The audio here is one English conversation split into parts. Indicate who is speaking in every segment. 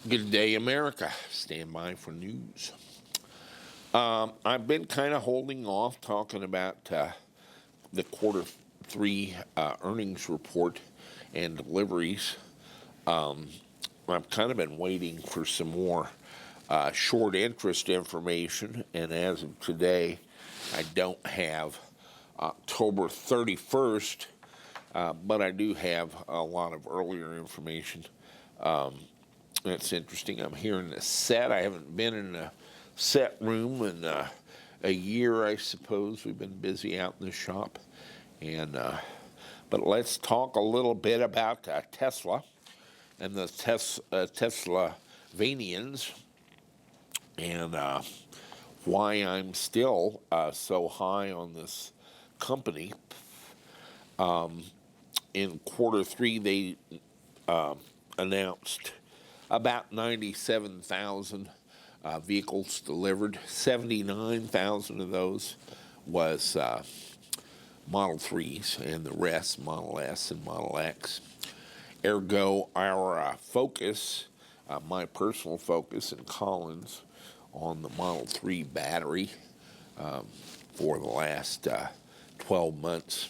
Speaker 1: Good day, America. Stand by for news. I've been kind of holding off talking about the quarter three earnings report and deliveries. I've kind of been waiting for some more short interest information, and as of today, I don't have October 31st, but I do have a lot of earlier information. That's interesting. I'm here in the set. I haven't been in a set room in a year, I suppose. We've been busy out in the shop. But let's talk a little bit about Tesla and the Tesla Vanians and why I'm still so high on this company. In quarter three, they announced about 97,000 vehicles delivered. 79,000 of those was Model 3s, and the rest Model S and Model X. Ergo, our focus, my personal focus and Collins, on the Model 3 battery for the last 12 months.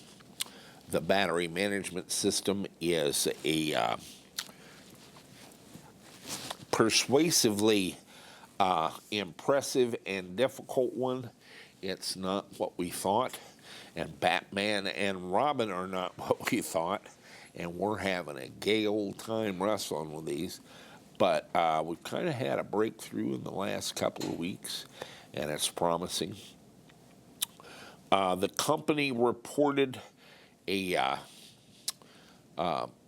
Speaker 1: The battery management system is a persuasively impressive and difficult one. It's not what we thought, and Batman and Robin are not what we thought, and we're having a gay old time wrestling with these. But we've kind of had a breakthrough in the last couple of weeks, and it's promising. The company reported a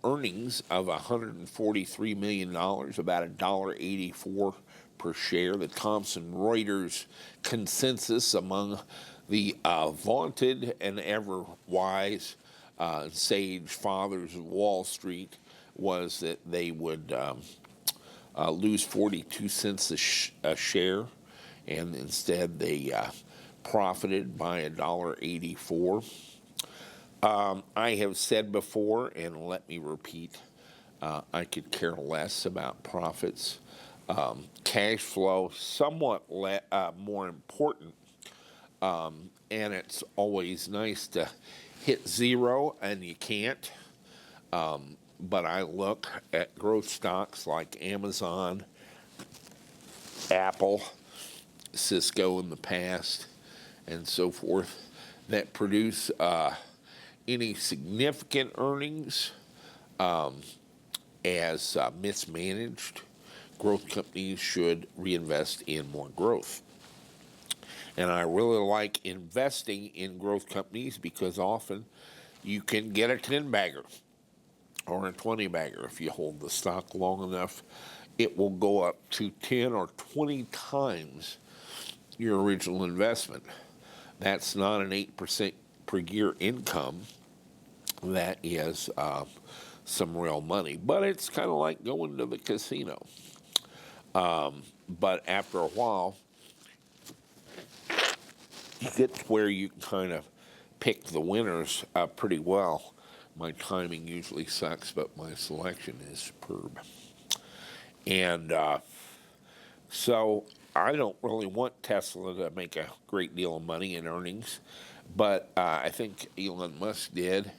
Speaker 1: earnings of $143 million, about $1.84 per share. The Thomson Reuters consensus among the vaunted and ever wise sage fathers of Wall Street was that they would lose 42 cents a share, and instead they profited by $1.84. I have said before, and let me repeat, I could care less about profits. Cash flow, somewhat more important, and it's always nice to hit zero, and you can't. But I look at growth stocks like Amazon, Apple, Cisco in the past, and so forth, that produce any significant earnings as mismanaged. Growth companies should reinvest in more growth. And I really like investing in growth companies because often you can get a 10-bagger or a 20-bagger if you hold the stock long enough. It will go up to 10 or 20 times your original investment. That's not an 8% per year income. That is some real money. But it's kind of like going to the casino. But after a while, you get to where you can kind of pick the winners pretty well. My timing usually sucks, but my selection is superb. And so I don't really want Tesla to make a great deal of money in earnings, but I think Elon Musk did,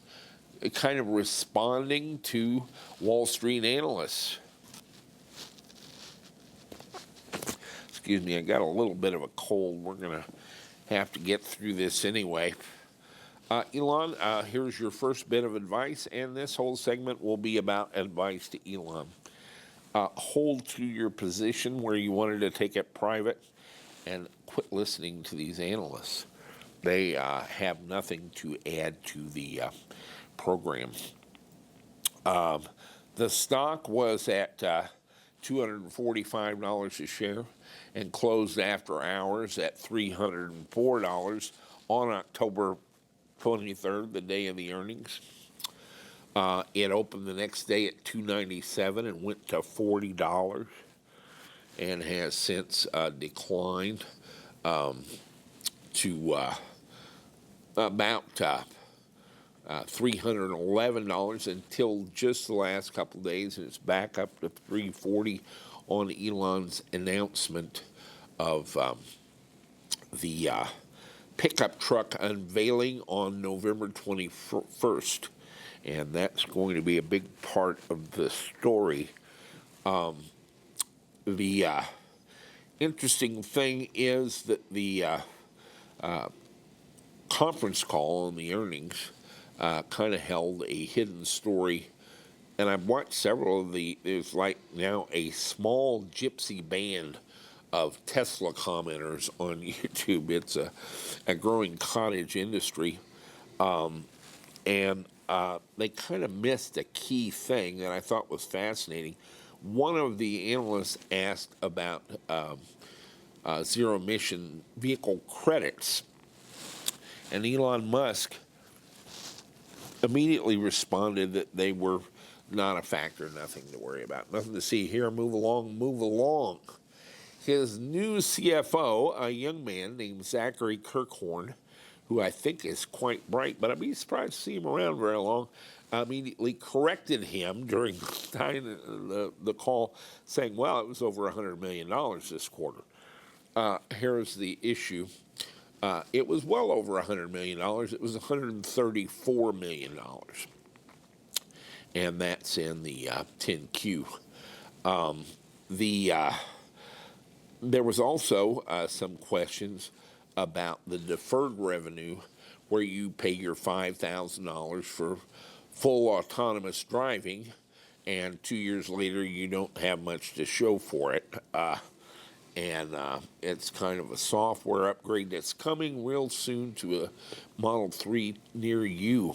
Speaker 1: kind of responding to Wall Street analysts. Excuse me, I got a little bit of a cold. We're going to have to get through this anyway. Elon, here's your first bit of advice, and this whole segment will be about advice to Elon. Hold to your position where you wanted to take it private and quit listening to these analysts. They have nothing to add to the program. The stock was at $245 a share and closed after hours at $304 on October 23rd, the day of the earnings. It opened the next day at $297 and went to $40 and has since declined to about $311 until just the last couple of days, and it's back up to $340 on Elon's announcement of the pickup truck unveiling on November 21st. And that's going to be a big part of the story. The interesting thing is that the conference call on the earnings kind of held a hidden story. And I've watched several of there's like now a small gypsy band of Tesla commenters on YouTube. It's a growing cottage industry. And they kind of missed a key thing that I thought was fascinating. One of the analysts asked about zero-emission vehicle credits, and Elon Musk immediately responded that they were not a factor, nothing to worry about, nothing to see here, move along, move along. His new CFO, a young man named Zachary Kirkhorn, who I think is quite bright, but I'd be surprised to see him around very long, immediately corrected him during the call, saying, well, it was over $100 million this quarter. Here's the issue. It was well over $100 million. It was $134 million. And that's in the 10Q. There was also some questions about the deferred revenue, where you pay your $5,000 for full autonomous driving, and 2 years later you don't have much to show for it. And it's kind of a software upgrade that's coming real soon to a Model 3 near you.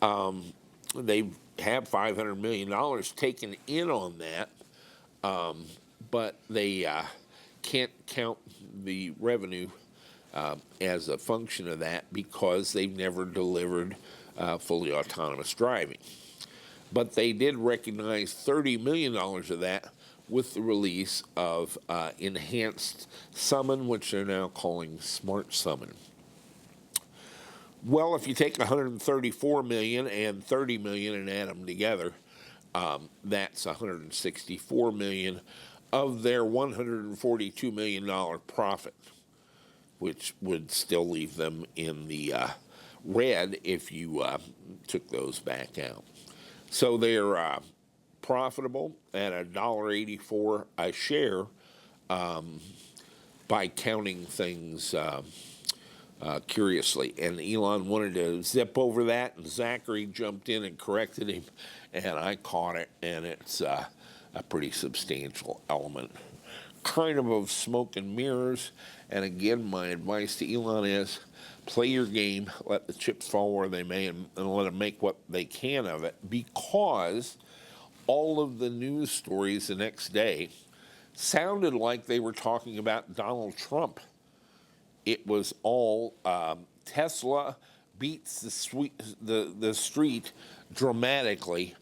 Speaker 1: They have $500 million taken in on that, but they can't count the revenue as a function of that because they've never delivered fully autonomous driving. But they did recognize $30 million of that with the release of enhanced Summon, which they're now calling Smart Summon. Well, if you take 134 million and 30 million and add them together, that's 164 million of their $142 million profit, which would still leave them in the red if you took those back out. So they're profitable at $1.84 a share by counting things curiously. And Elon wanted to zip over that, and Zachary jumped in and corrected him, and I caught it, and it's a pretty substantial element. Kind of smoke and mirrors. And again, my advice to Elon is play your game, let the chips fall where they may, and let them make what they can of it, because all of the news stories the next day sounded like they were talking about Donald Trump. It was all Tesla beats the street dramatically,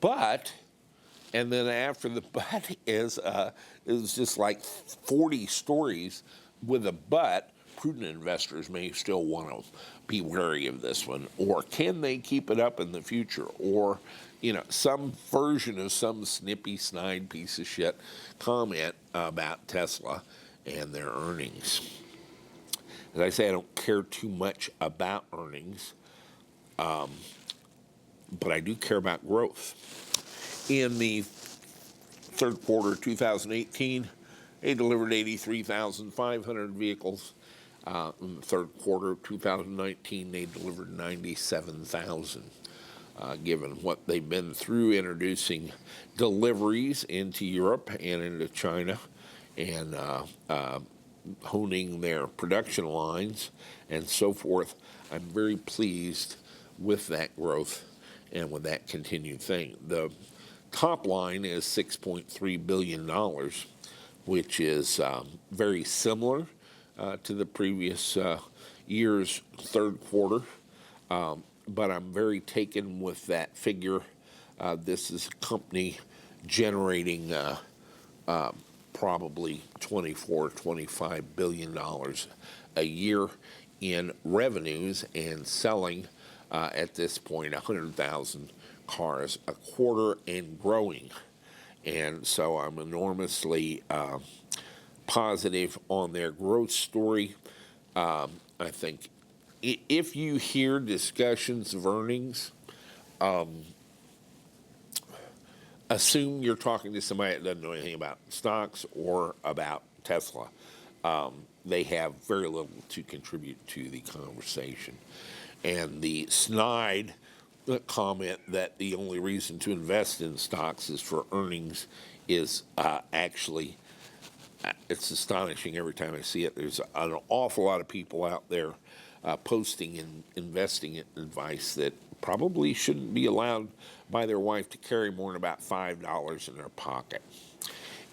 Speaker 1: but, and then after the but is just like 40 stories with a but. Prudent investors may still want to be wary of this one, or can they keep it up in the future, or some version of some snippy, snide piece of shit comment about Tesla and their earnings. As I say, I don't care too much about earnings, but I do care about growth. In the third quarter of 2018, they delivered 83,500 vehicles. In the third quarter of 2019, they delivered 97,000. Given what they've been through introducing deliveries into Europe and into China, and honing their production lines and so forth, I'm very pleased with that growth and with that continued thing. The top line is $6.3 billion, which is very similar to the previous year's third quarter. But I'm very taken with that figure. This is a company generating probably $24-25 billion a year in revenues and selling at this point, 100,000 cars a quarter and growing. And so I'm enormously positive on their growth story. I think if you hear discussions of earnings, assume you're talking to somebody that doesn't know anything about stocks or about Tesla. They have very little to contribute to the conversation. And the snide comment that the only reason to invest in stocks is for earnings is actually, it's astonishing every time I see it. There's an awful lot of people out there posting and investing advice that probably shouldn't be allowed by their wife to carry more than about $5 in their pocket.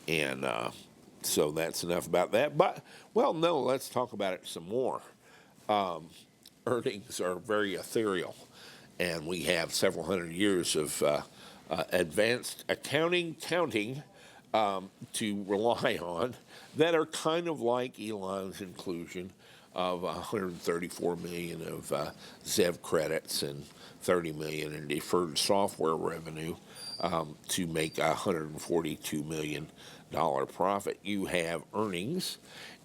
Speaker 1: And so that's enough about that. But, well, no, let's talk about it some more. Earnings are very ethereal, and we have several hundred years of advanced accounting counting to rely on that are kind of like Elon's inclusion of 134 million of ZEV credits and 30 million in deferred software revenue to make a $142 million profit. You have earnings,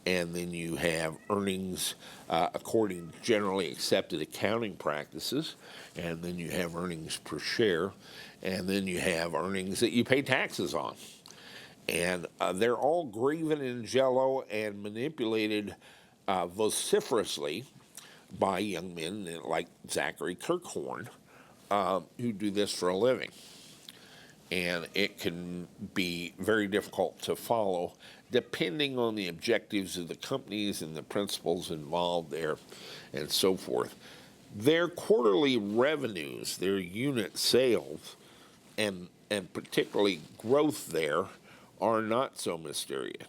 Speaker 1: and then you have earnings according to generally accepted accounting practices, and then you have earnings per share, and then you have earnings that you pay taxes on. And they're all graven in jello and manipulated vociferously by young men like Zachary Kirkhorn, who do this for a living. And it can be very difficult to follow depending on the objectives of the companies and the principles involved there and so forth. Their quarterly revenues, their unit sales, and particularly growth there are not so mysterious.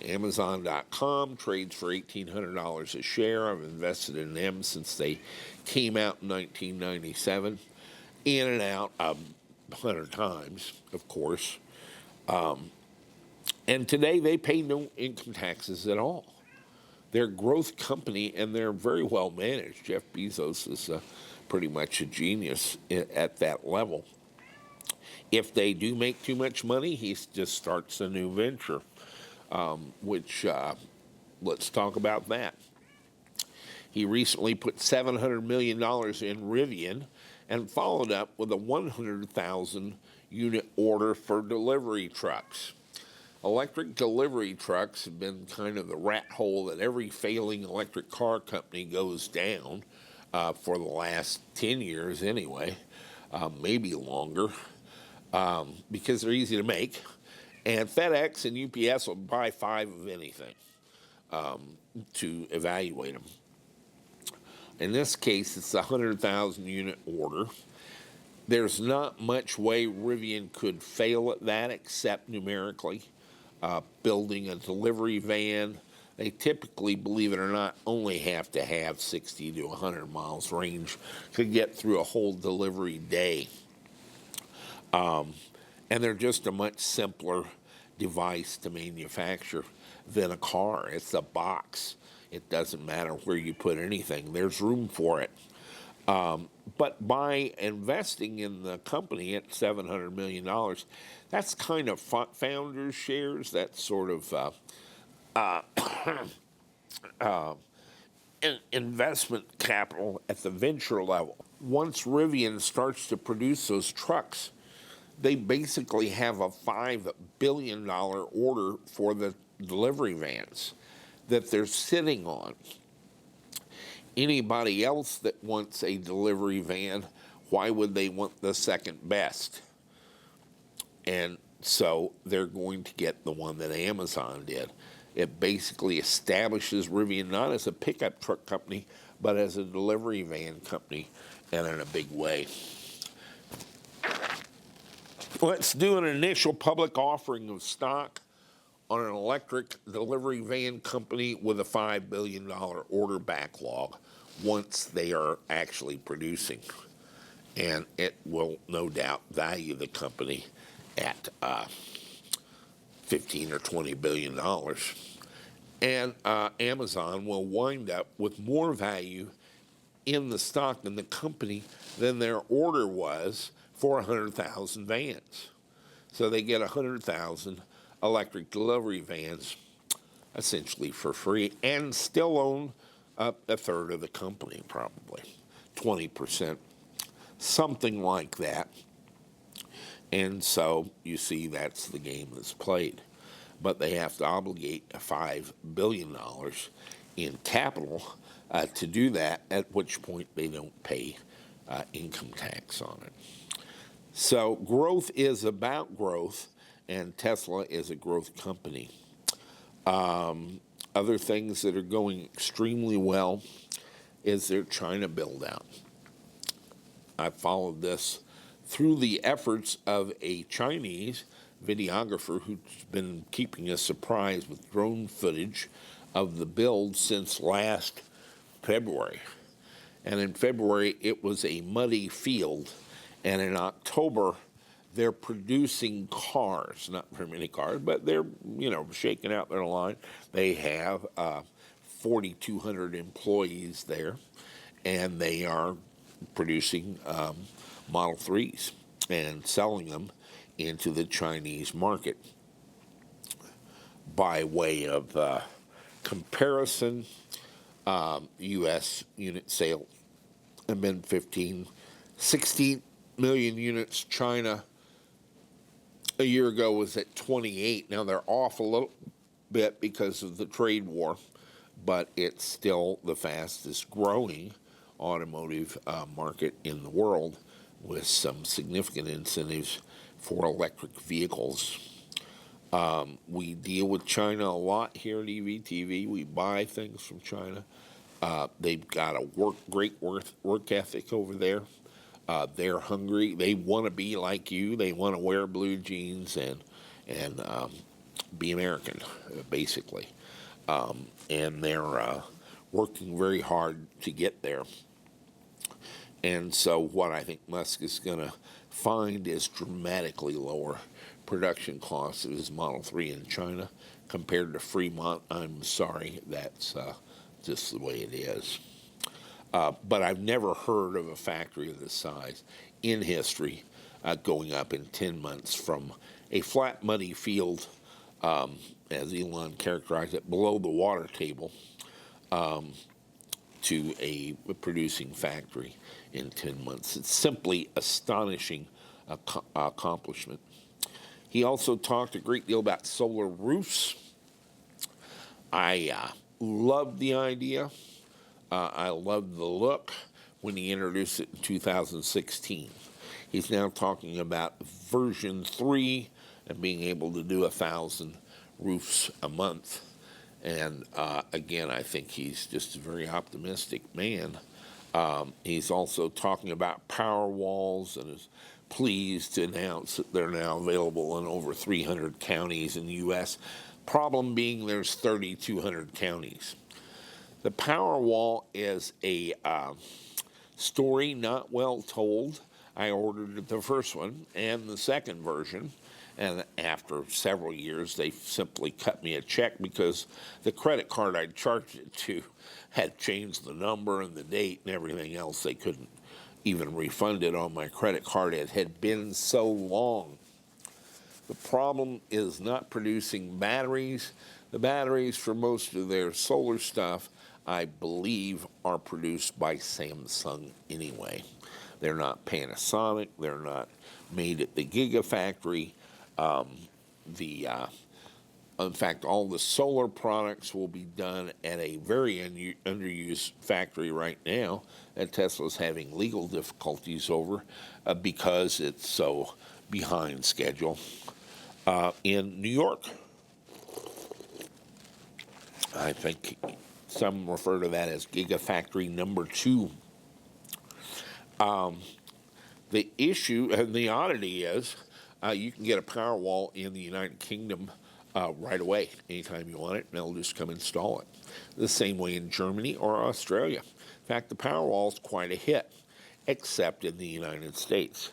Speaker 1: Amazon.com trades for $1,800 a share. I've invested in them since they came out in 1997, in and out 100 times, of course. And today they pay no income taxes at all. They're a growth company, and they're very well managed. Jeff Bezos is pretty much a genius at that level. If they do make too much money, he just starts a new venture, which let's talk about that. He recently put $700 million in Rivian and followed up with a 100,000 unit order for delivery trucks. Electric delivery trucks have been kind of the rat hole that every failing electric car company goes down for the last 10 years anyway, maybe longer, because they're easy to make. And FedEx and UPS will buy 5 of anything to evaluate them. In this case, it's a 100,000 unit order. There's not much way Rivian could fail at that except numerically. Building a delivery van, they typically, believe it or not, only have to have 60 to 100 miles range to get through a whole delivery day. And they're just a much simpler device to manufacture than a car. It's a box. It doesn't matter where you put anything. There's room for it. But by investing in the company at $700 million, that's kind of founders' shares. That's sort of investment capital at the venture level. Once Rivian starts to produce those trucks, they basically have a $5 billion order for the delivery vans that they're sitting on. Anybody else that wants a delivery van, why would they want the second best? And so they're going to get the one that Amazon did. It basically establishes Rivian not as a pickup truck company, but as a delivery van company, and in a big way. Let's do an initial public offering of stock on an electric delivery van company with a $5 billion order backlog once they are actually producing. And it will no doubt value the company at $15 or $20 billion. And Amazon will wind up with more value in the stock in the company than their order was for 100,000 vans. So they get 100,000 electric delivery vans essentially for free and still own a third of the company, probably 20%, something like that. And so you see that's the game that's played. But they have to obligate $5 billion in capital to do that, at which point they don't pay income tax on it. So growth is about growth, and Tesla is a growth company. Other things that are going extremely well is their China build-out. I followed this through the efforts of a Chinese videographer who's been keeping us surprised with drone footage of the build since last February. And in February, it was a muddy field. And in October, they're producing cars, not very many cars, but they're, shaking out their line. They have 4,200 employees there, and they are producing Model 3s and selling them into the Chinese market. By way of comparison, U.S. unit sales have been 16 million units. China a year ago was at 28. Now they're off a little bit because of the trade war, but it's still the fastest growing automotive market in the world, with some significant incentives for electric vehicles. We deal with China a lot here at EVTV. We buy things from China. They've got a great work ethic over there. They're hungry. They want to be like you. They want to wear blue jeans and be American, basically. And they're working very hard to get there. And so what I think Musk is going to find is dramatically lower production costs of his Model 3 in China compared to Fremont. I'm sorry, that's just the way it is. But I've never heard of a factory of this size in history going up in 10 months from a flat, muddy field, as Elon characterized it, below the water table, to a producing factory in 10 months. It's simply astonishing accomplishment. He also talked a great deal about solar roofs. I loved the idea. I loved the look when he introduced it in 2016. He's now talking about version 3 and being able to do 1,000 roofs a month. And again, I think he's just a very optimistic man. He's also talking about power walls and is pleased to announce that they're now available in over 300 counties in the U.S. Problem being there's 3,200 counties. The Powerwall is a story not well told. I ordered the first one and the second version, and after several years, they simply cut me a check because the credit card I'd charged it to had changed the number and the date and everything else. They couldn't even refund it on my credit card. It had been so long. The problem is not producing batteries. The batteries for most of their solar stuff, I believe, are produced by Samsung anyway. They're not Panasonic. They're not made at the Gigafactory. In fact, all the solar products will be done at a very underused factory right now that Tesla's having legal difficulties over because it's so behind schedule. In New York, I think some refer to that as Gigafactory number 2. The issue and the oddity is you can get a Powerwall in the United Kingdom right away, anytime you want it, and they'll just come install it. The same way in Germany or Australia. In fact, the Powerwall is quite a hit, except in the United States.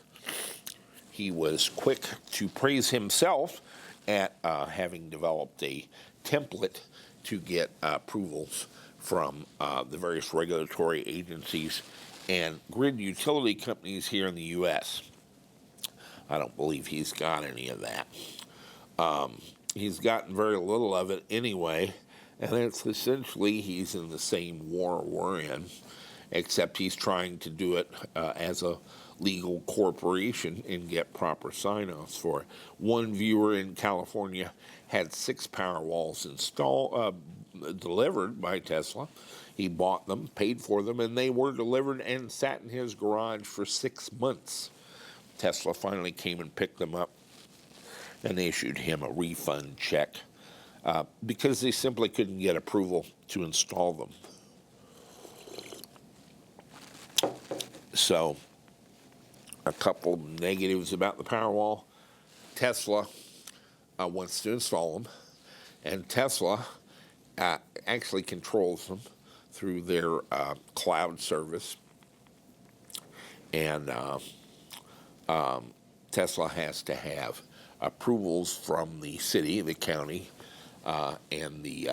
Speaker 1: He was quick to praise himself at having developed a template to get approvals from the various regulatory agencies and grid utility companies here in the U.S. I don't believe he's got any of that. He's gotten very little of it anyway, and it's essentially he's in the same war we're in, except he's trying to do it as a legal corporation and get proper sign-offs for it. One viewer in California had 6 Powerwalls delivered by Tesla. He bought them, paid for them, and they were delivered and sat in his garage for 6 months. Tesla finally came and picked them up and issued him a refund check because they simply couldn't get approval to install them. So, a couple negatives about the Powerwall. Tesla wants to install them, and Tesla actually controls them through their cloud service. And Tesla has to have approvals from the city, the county, and the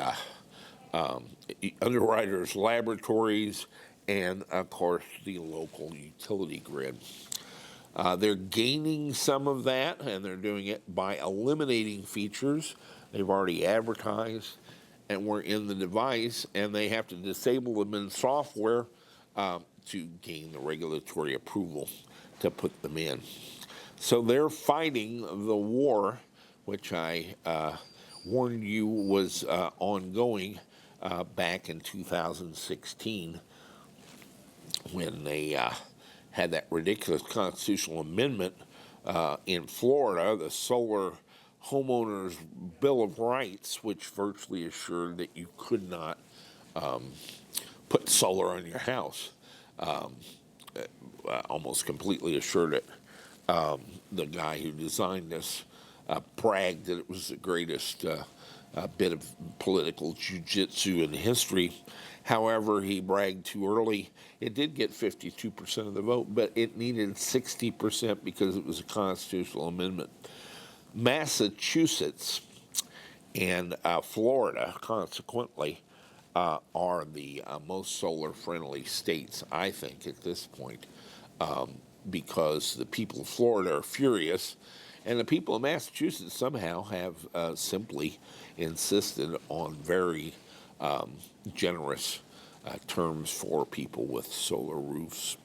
Speaker 1: underwriters' laboratories, and, of course, the local utility grid. They're gaining some of that, and they're doing it by eliminating features they've already advertised and were in the device, and they have to disable them in software to gain the regulatory approval to put them in. So they're fighting the war, which I warned you was ongoing back in 2016 when they had that ridiculous constitutional amendment in Florida, the Solar Homeowners Bill of Rights, which virtually assured that you could not put solar on your house. Almost completely assured it. The guy who designed this bragged that it was the greatest bit of political jujitsu in history. However, he bragged too early. It did get 52% of the vote, but it needed 60% because it was a constitutional amendment. Massachusetts and Florida, consequently, are the most solar-friendly states, I think, at this point, because the people of Florida are furious, and the people of Massachusetts somehow have simply insisted on very generous terms for people with solar roofs.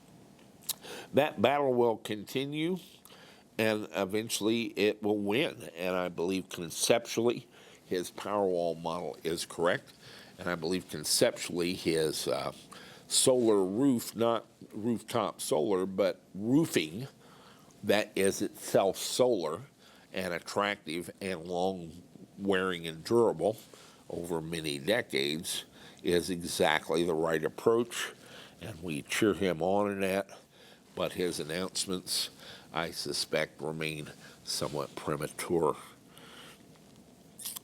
Speaker 1: That battle will continue, and eventually it will win. And I believe conceptually his Powerwall model is correct, and I believe conceptually his solar roof, not rooftop solar, but roofing that is itself solar and attractive and long wearing and durable over many decades, is exactly the right approach, and we cheer him on in that, but his announcements, I suspect, remain somewhat premature.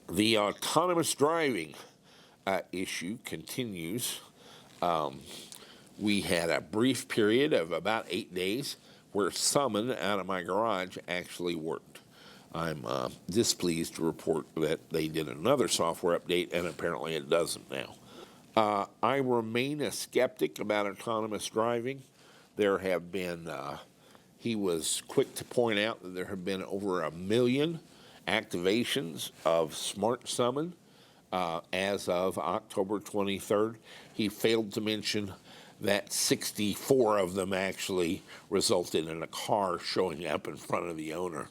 Speaker 1: The autonomous driving issue continues. We had a brief period of about 8 days where Summon out of my garage actually worked. I'm displeased to report that they did another software update, and apparently it doesn't now. I remain a skeptic about autonomous driving. There have been, he was quick to point out that there have been over 1 million activations of Smart Summon as of October 23rd. He failed to mention that 64 of them actually resulted in a car showing up in front of the owner.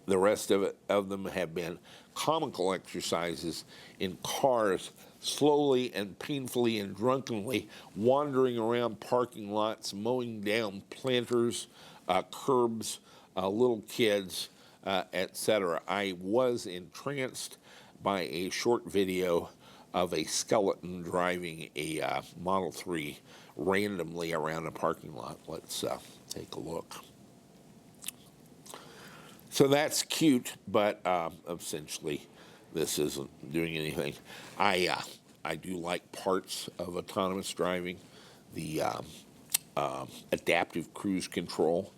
Speaker 1: The rest of them have been comical exercises in cars slowly and painfully and drunkenly wandering around parking lots, mowing down planters, curbs, little kids, etc. I was entranced by a short video of a skeleton driving a Model 3 randomly around a parking lot. Let's take a look. So that's cute, but essentially this isn't doing anything. I do like parts of autonomous driving. The adaptive cruise control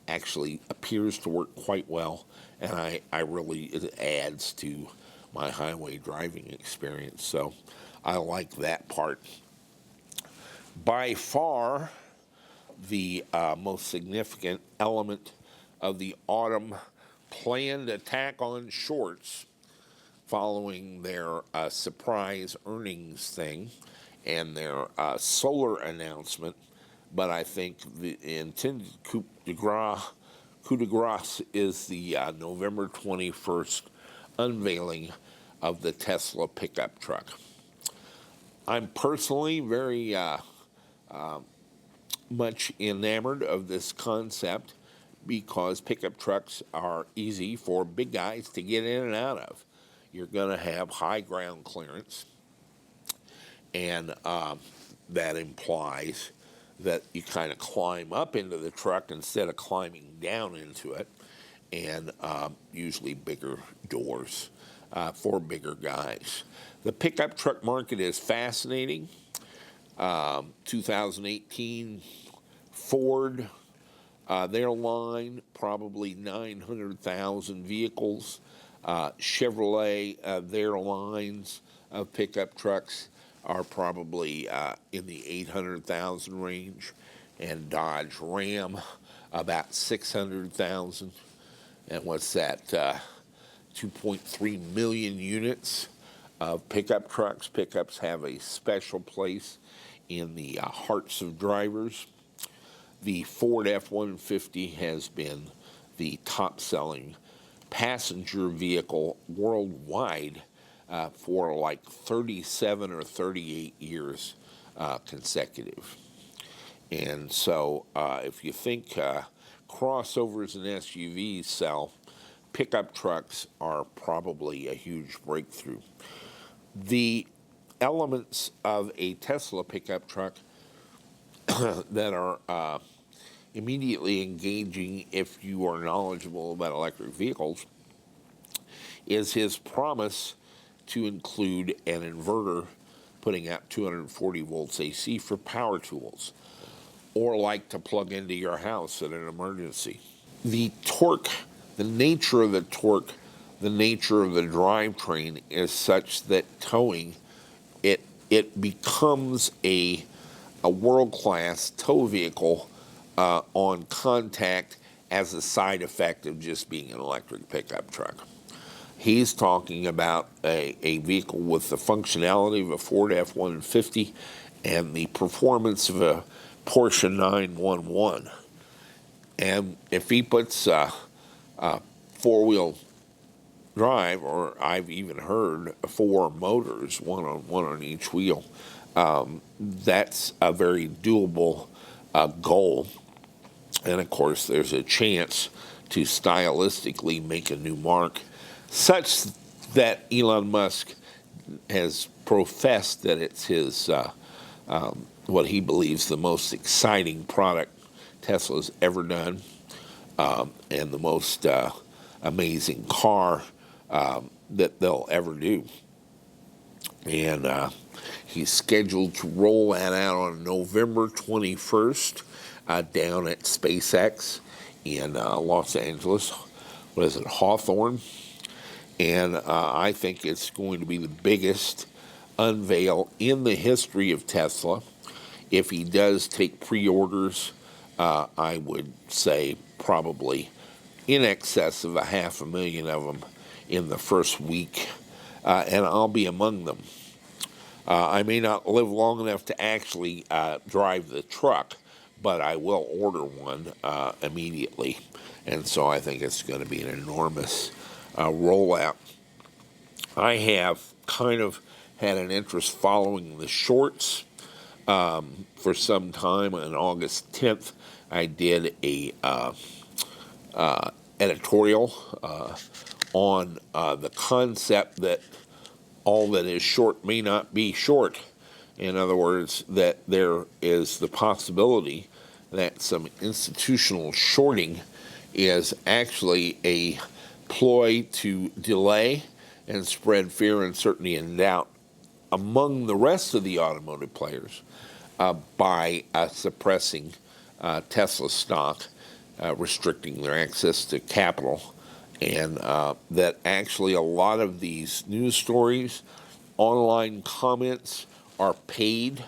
Speaker 1: actually appears to work quite well, and I really, it adds to my highway driving experience. So I like that part. By far, the most significant element of the autumn planned attack on shorts following their surprise earnings thing and their solar announcement. But I think the intended coup de grace is the November 21st unveiling of the Tesla pickup truck. I'm personally very much enamored of this concept because pickup trucks are easy for big guys to get in and out of. You're going to have high ground clearance, and that implies that you kind of climb up into the truck instead of climbing down into it, and usually bigger doors for bigger guys. The pickup truck market is fascinating. 2018 Ford, their line, probably 900,000 vehicles. Chevrolet, their lines of pickup trucks are probably in the 800,000 range, and Dodge Ram about 600,000. And what's that? 2.3 million units of pickup trucks. Pickups have a special place in the hearts of drivers. The Ford F-150 has been the top-selling passenger vehicle worldwide for like 37 or 38 years consecutive. And so if you think crossovers and SUVs sell, pickup trucks are probably a huge breakthrough. The elements of a Tesla pickup truck that are immediately engaging if you are knowledgeable about electric vehicles is his promise to include an inverter putting out 240 volts AC for power tools, or like to plug into your house in an emergency. The torque, the nature of the torque, the nature of the drivetrain is such that towing, it becomes a world-class tow vehicle on contact as a side effect of just being an electric pickup truck. He's talking about a vehicle with the functionality of a Ford F-150 and the performance of a Porsche 911. And if he puts four-wheel drive, or I've even heard 4 motors, one on each wheel, that's a very doable goal. And of course, there's a chance to stylistically make a new mark, such that Elon Musk has professed that it's his what he believes the most exciting product Tesla's ever done, and the most amazing car that they'll ever do. And he's scheduled to roll that out on November 21st down at SpaceX in Los Angeles. What is it, Hawthorne? And I think it's going to be the biggest unveil in the history of Tesla. If he does take pre-orders, I would say probably in excess of 500,000 of them in the first week, and I'll be among them. I may not live long enough to actually drive the truck, but I will order one immediately, and so I think it's going to be an enormous rollout. I have kind of had an interest following the shorts for some time. On August 10th, I did a editorial on the concept that all that is short may not be short. In other words, that there is the possibility that some institutional shorting is actually a ploy to delay and spread fear, uncertainty, and doubt among the rest of the automotive players by suppressing Tesla stock, restricting their access to capital, and that actually a lot of these news stories, online comments are paid.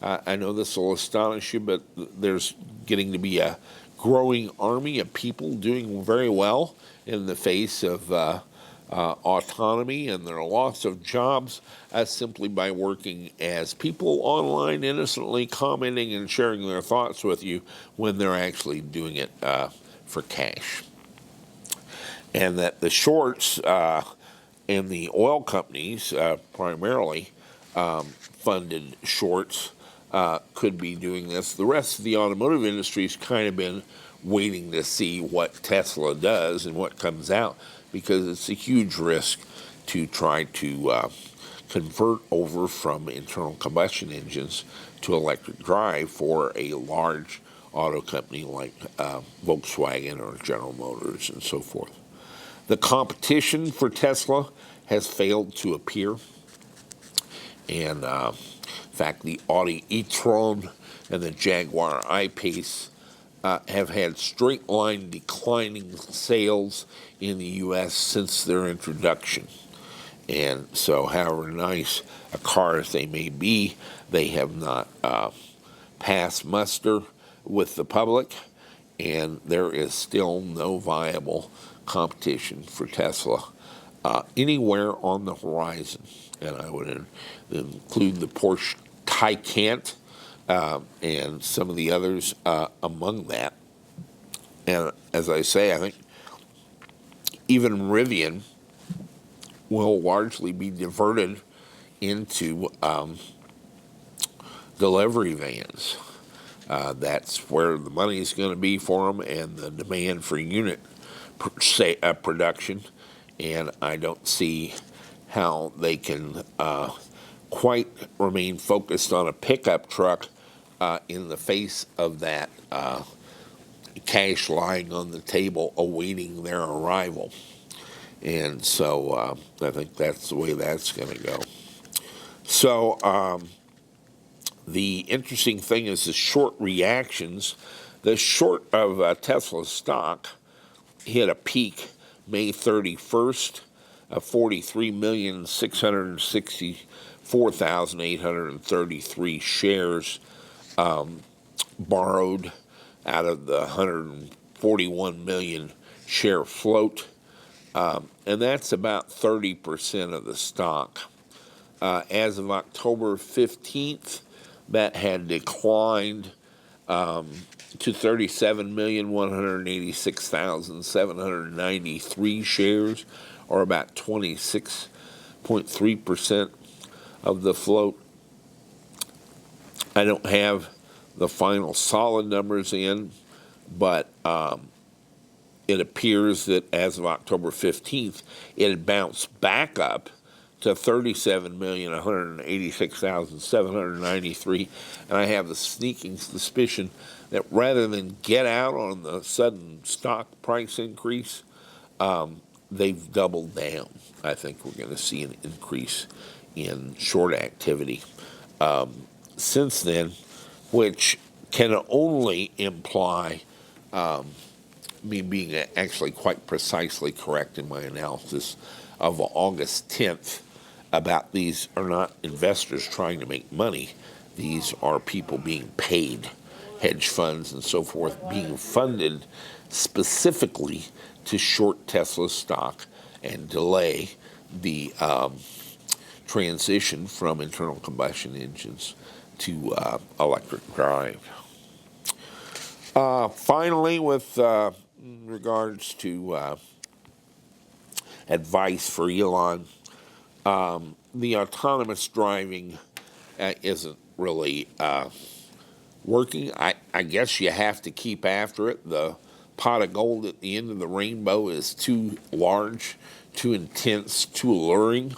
Speaker 1: I know this will astonish you, but there's getting to be a growing army of people doing very well in the face of autonomy, and there are lots of jobs simply by working as people online, innocently commenting and sharing their thoughts with you when they're actually doing it for cash. And that the shorts and the oil companies, primarily funded shorts, could be doing this. The rest of the automotive industry's kind of been waiting to see what Tesla does and what comes out, because it's a huge risk to try to convert over from internal combustion engines to electric drive for a large auto company like Volkswagen or General Motors and so forth. The competition for Tesla has failed to appear. And in fact, the Audi e-tron and the Jaguar I-Pace have had straight line declining sales in the U.S. since their introduction. And so, however nice a car as they may be, they have not passed muster with the public, and there is still no viable competition for Tesla anywhere on the horizon. And I would include the Porsche Taycan and some of the others among that. And as I say, I think even Rivian will largely be diverted into delivery vans. That's where the money is going to be for them, and the demand for unit production. And I don't see how they can quite remain focused on a pickup truck in the face of that cash lying on the table awaiting their arrival. And so I think that's the way that's going to go. So the interesting thing is the short reactions. The short of Tesla stock hit a peak May 31st of 43,664,833 shares borrowed out of the 141 million share float. And that's about 30% of the stock. As of October 15th, that had declined to 37,186,793 shares, or about 26.3% of the float. I don't have the final solid numbers in, but it appears that as of October 15th, it had bounced back up to 37,186,793, and I have the sneaking suspicion that rather than get out on the sudden stock price increase, they've doubled down. I think we're going to see an increase in short activity since then, which can only imply me being actually quite precisely correct in my analysis of August 10th about these are not investors trying to make money. These are people being paid, hedge funds and so forth, being funded specifically to short Tesla stock and delay the transition from internal combustion engines to electric drive. Finally, with regards to advice for Elon, the autonomous driving isn't really working. I guess you have to keep after it. The pot of gold at the end of the rainbow is too large, too intense, too alluring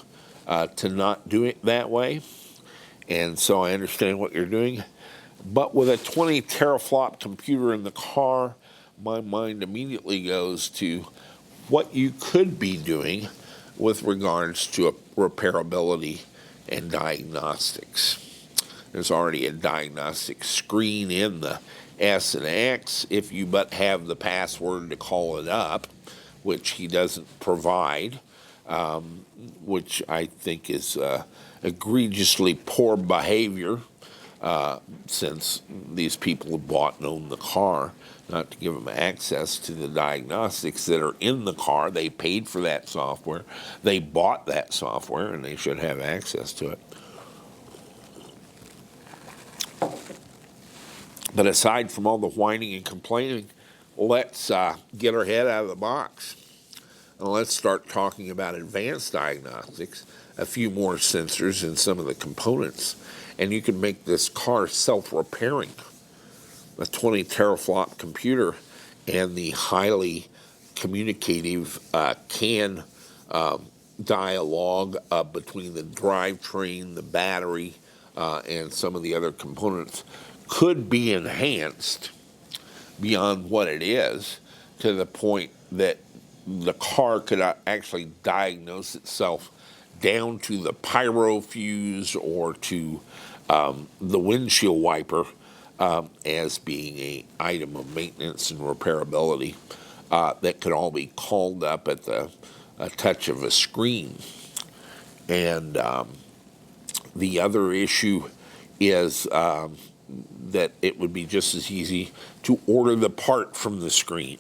Speaker 1: to not do it that way. And so I understand what you're doing. But with a 20 teraflop computer in the car, my mind immediately goes to what you could be doing with regards to repairability and diagnostics. There's already a diagnostic screen in the S and X if you but have the password to call it up, which he doesn't provide, which I think is egregiously poor behavior, since these people have bought and owned the car, not to give them access to the diagnostics that are in the car. They paid for that software. They bought that software, and they should have access to it. But aside from all the whining and complaining, let's get our head out of the box. And let's start talking about advanced diagnostics, a few more sensors in some of the components. And you can make this car self-repairing. A 20 teraflop computer and the highly communicative CAN dialogue between the drivetrain, the battery, and some of the other components could be enhanced beyond what it is, to the point that the car could actually diagnose itself down to the pyro fuse or to the windshield wiper as being an item of maintenance and repairability that could all be called up at the touch of a screen. And the other issue is that it would be just as easy to order the part from the screen.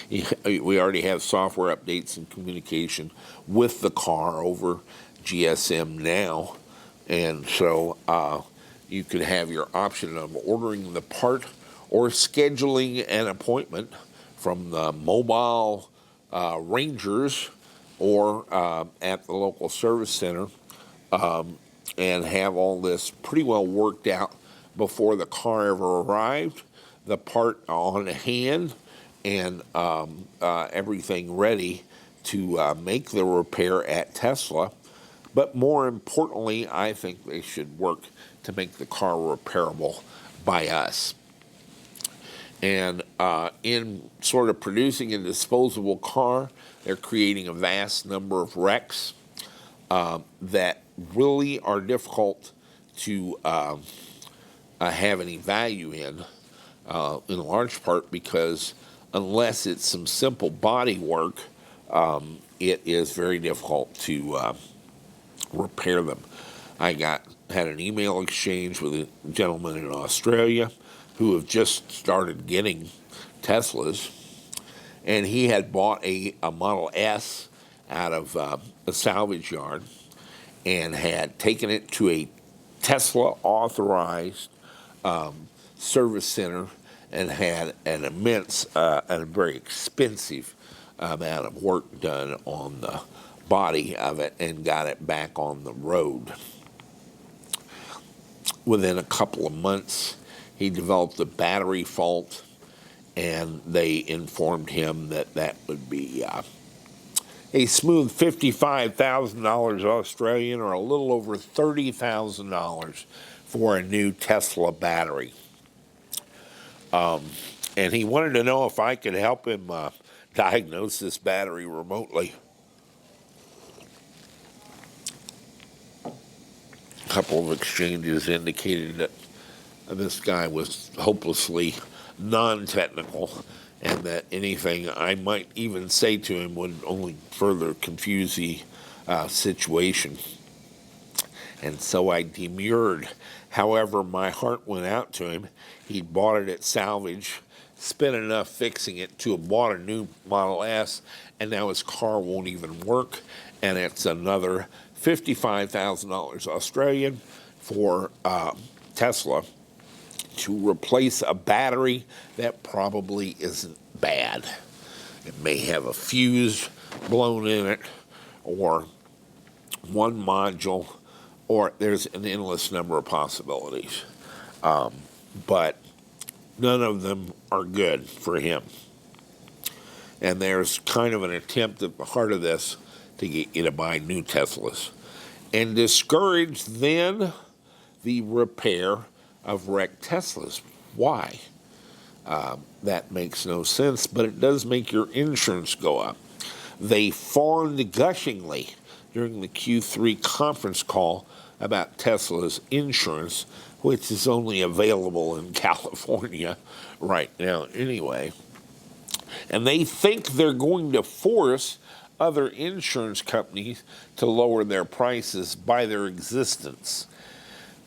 Speaker 1: We already have software updates and communication with the car over GSM now, and so you could have your option of ordering the part or scheduling an appointment from the mobile rangers or at the local service center, and have all this pretty well worked out before the car ever arrived, the part on hand, and everything ready to make the repair at Tesla. But more importantly, I think they should work to make the car repairable by us. And in sort of producing a disposable car, they're creating a vast number of wrecks that really are difficult to have any value in large part because unless it's some simple body work, it is very difficult to repair them. I had an email exchange with a gentleman in Australia who have just started getting Teslas, and he had bought a Model S out of a salvage yard and had taken it to a Tesla authorized service center and had an immense and a very expensive amount of work done on the body of it and got it back on the road. Within a couple of months, he developed a battery fault, and they informed him that that would be a smooth $55,000 Australian, or a little over $30,000 for a new Tesla battery. And he wanted to know if I could help him diagnose this battery remotely. A couple of exchanges indicated that this guy was hopelessly non-technical, and that anything I might even say to him would only further confuse the situation. And so I demurred. However, my heart went out to him. He'd bought it at salvage, spent enough fixing it to have bought a new Model S, and now his car won't even work, and it's another $55,000 Australian for Tesla to replace a battery that probably isn't bad. It may have a fuse blown in it, or one module, or there's an endless number of possibilities. But none of them are good for him. And there's kind of an attempt at the heart of this to get you to buy new Teslas and discourage then the repair of wrecked Teslas. Why? That makes no sense, but it does make your insurance go up. They fawned gushingly during the Q3 conference call about Tesla's insurance, which is only available in California right now anyway. And they think they're going to force other insurance companies to lower their prices by their existence.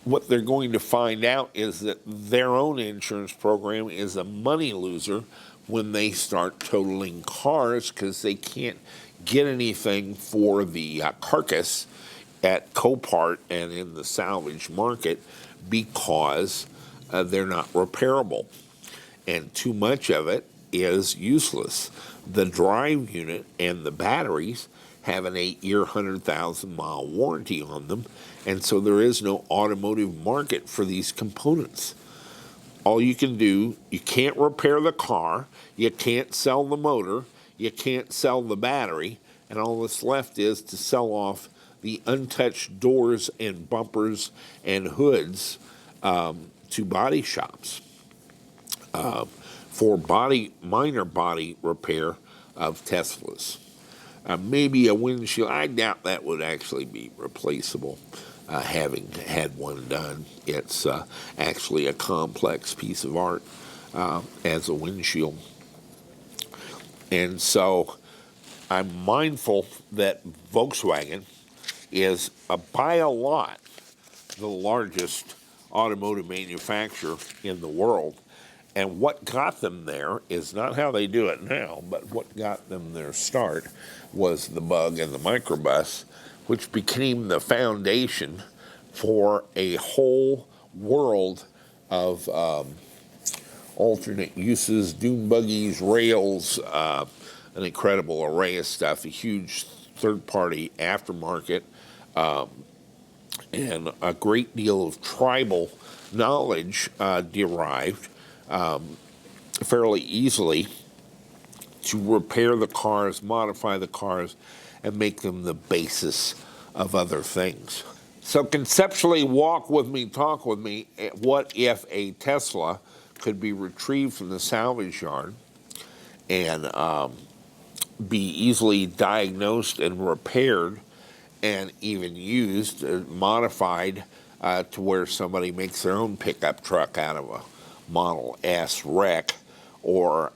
Speaker 1: What they're going to find out is that their own insurance program is a money loser when they start totaling cars because they can't get anything for the carcass at Copart and in the salvage market because they're not repairable. And too much of it is useless. The drive unit and the batteries have an 8-year, 100,000-mile warranty on them, and so there is no automotive market for these components. All you can do, you can't repair the car, you can't sell the motor, you can't sell the battery, and all that's left is to sell off the untouched doors and bumpers and hoods to body shops for minor body repair of Teslas. Maybe a windshield. I doubt that would actually be replaceable. Having had one done, it's actually a complex piece of art as a windshield. And so I'm mindful that Volkswagen is by a lot the largest automotive manufacturer in the world. And what got them there is not how they do it now, but what got them their start was the Bug and the microbus, which became the foundation for a whole world of alternate uses, dune buggies, rails, an incredible array of stuff, a huge third-party aftermarket, and a great deal of tribal knowledge derived fairly easily to repair the cars, modify the cars, and make them the basis of other things. So conceptually, walk with me, talk with me. What if a Tesla could be retrieved from the salvage yard and be easily diagnosed and repaired and even used, modified to where somebody makes their own pickup truck out of a Model S wreck, or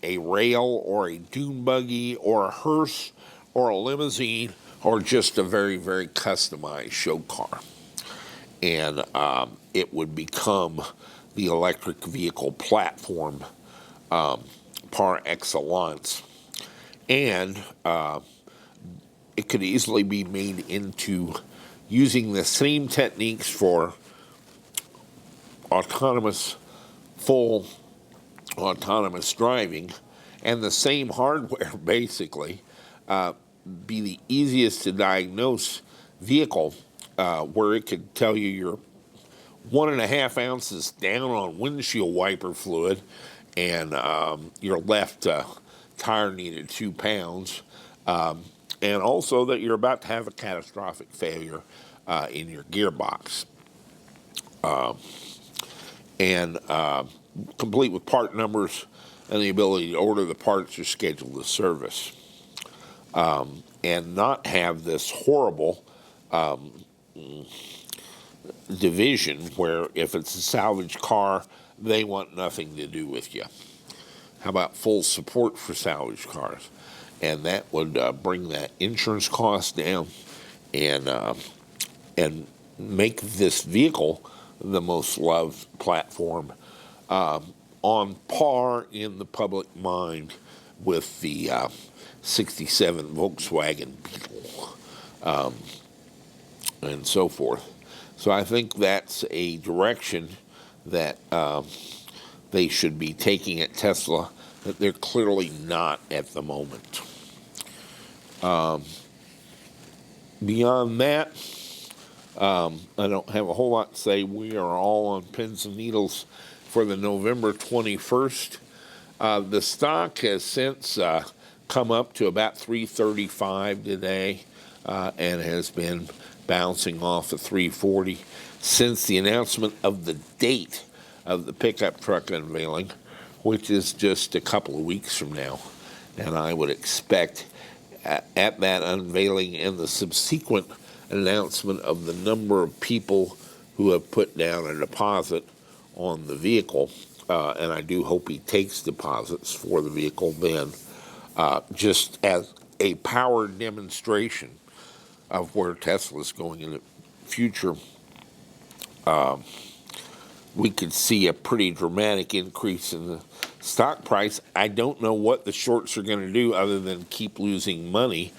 Speaker 1: a rail, or a dune buggy, or a hearse, or a limousine, or just a very, very customized show car. And it would become the electric vehicle platform par excellence. And it could easily be made into using the same techniques for full autonomous driving, and the same hardware, basically, be the easiest to diagnose vehicle, where it could tell you you're 1.5 ounces down on windshield wiper fluid, and your left tire needed 2 pounds, and also that you're about to have a catastrophic failure in your gearbox. And complete with part numbers and the ability to order the parts or schedule the service. And not have this horrible division where if it's a salvage car, they want nothing to do with you. How about full support for salvage cars? And that would bring that insurance cost down and make this vehicle the most loved platform on par in the public mind with the 67 Volkswagen Beetle and so forth. So I think that's a direction that they should be taking at Tesla that they're clearly not at the moment. Beyond that, I don't have a whole lot to say. We are all on pins and needles for the November 21st. The stock has since come up to about 335 today and has been bouncing off of 340 since the announcement of the date of the pickup truck unveiling, which is just a couple of weeks from now. And I would expect at that unveiling and the subsequent announcement of the number of people who have put down a deposit on the vehicle, and I do hope he takes deposits for the vehicle then, just as a power demonstration of where Tesla's going in the future. We could see a pretty dramatic increase in the stock price. I don't know what the shorts are going to do other than keep losing money,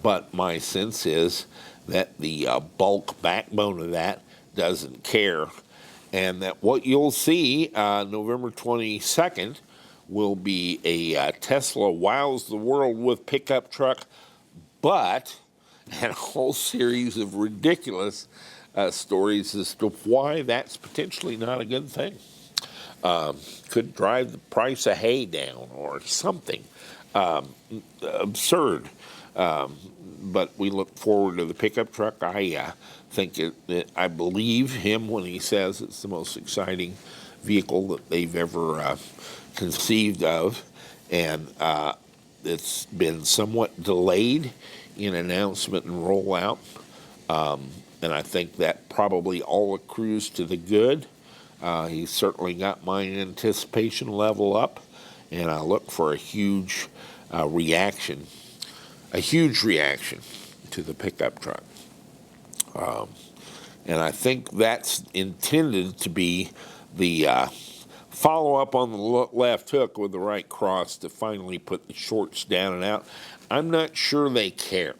Speaker 1: but my sense is that the bulk backbone of that doesn't care, and that what you'll see November 22nd will be a Tesla wows the world with pickup truck, but and a whole series of ridiculous stories as to why that's potentially not a good thing. Could drive the price of hay down or something absurd. But we look forward to the pickup truck. I think I believe him when he says it's the most exciting vehicle that they've ever conceived of, and it's been somewhat delayed in announcement and rollout. And I think that probably all accrues to the good. He's certainly got my anticipation level up, and I look for a huge reaction to the pickup truck. And I think that's intended to be the follow-up on the left hook with the right cross to finally put the shorts down and out. I'm not sure they care.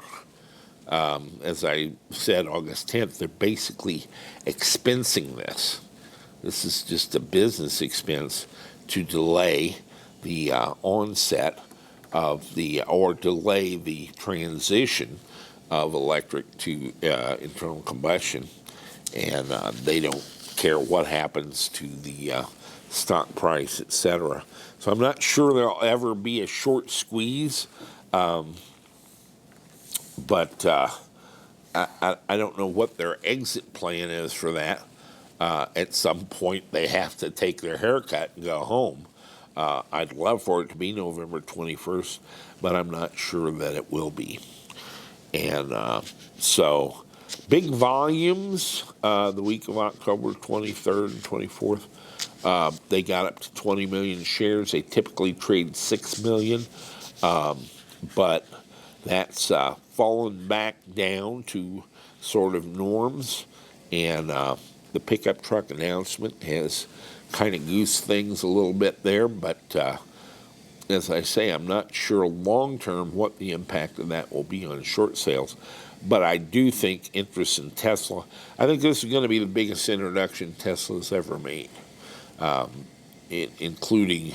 Speaker 1: As I said, August 10th, they're basically expensing this. This is just a business expense to delay the onset of or delay the transition of electric to internal combustion. And they don't care what happens to the stock price, etc. So I'm not sure there'll ever be a short squeeze. But I don't know what their exit plan is for that. At some point, they have to take their haircut and go home. I'd love for it to be November 21st, but I'm not sure that it will be. And so, big volumes the week of October 23rd and 24th. They got up to 20 million shares. They typically trade 6 million, but that's fallen back down to sort of norms, and the pickup truck announcement has kind of goosed things a little bit there, but as I say, I'm not sure long-term what the impact of that will be on short sales, but I do think interest in Tesla, I think this is going to be the biggest introduction Tesla's ever made, including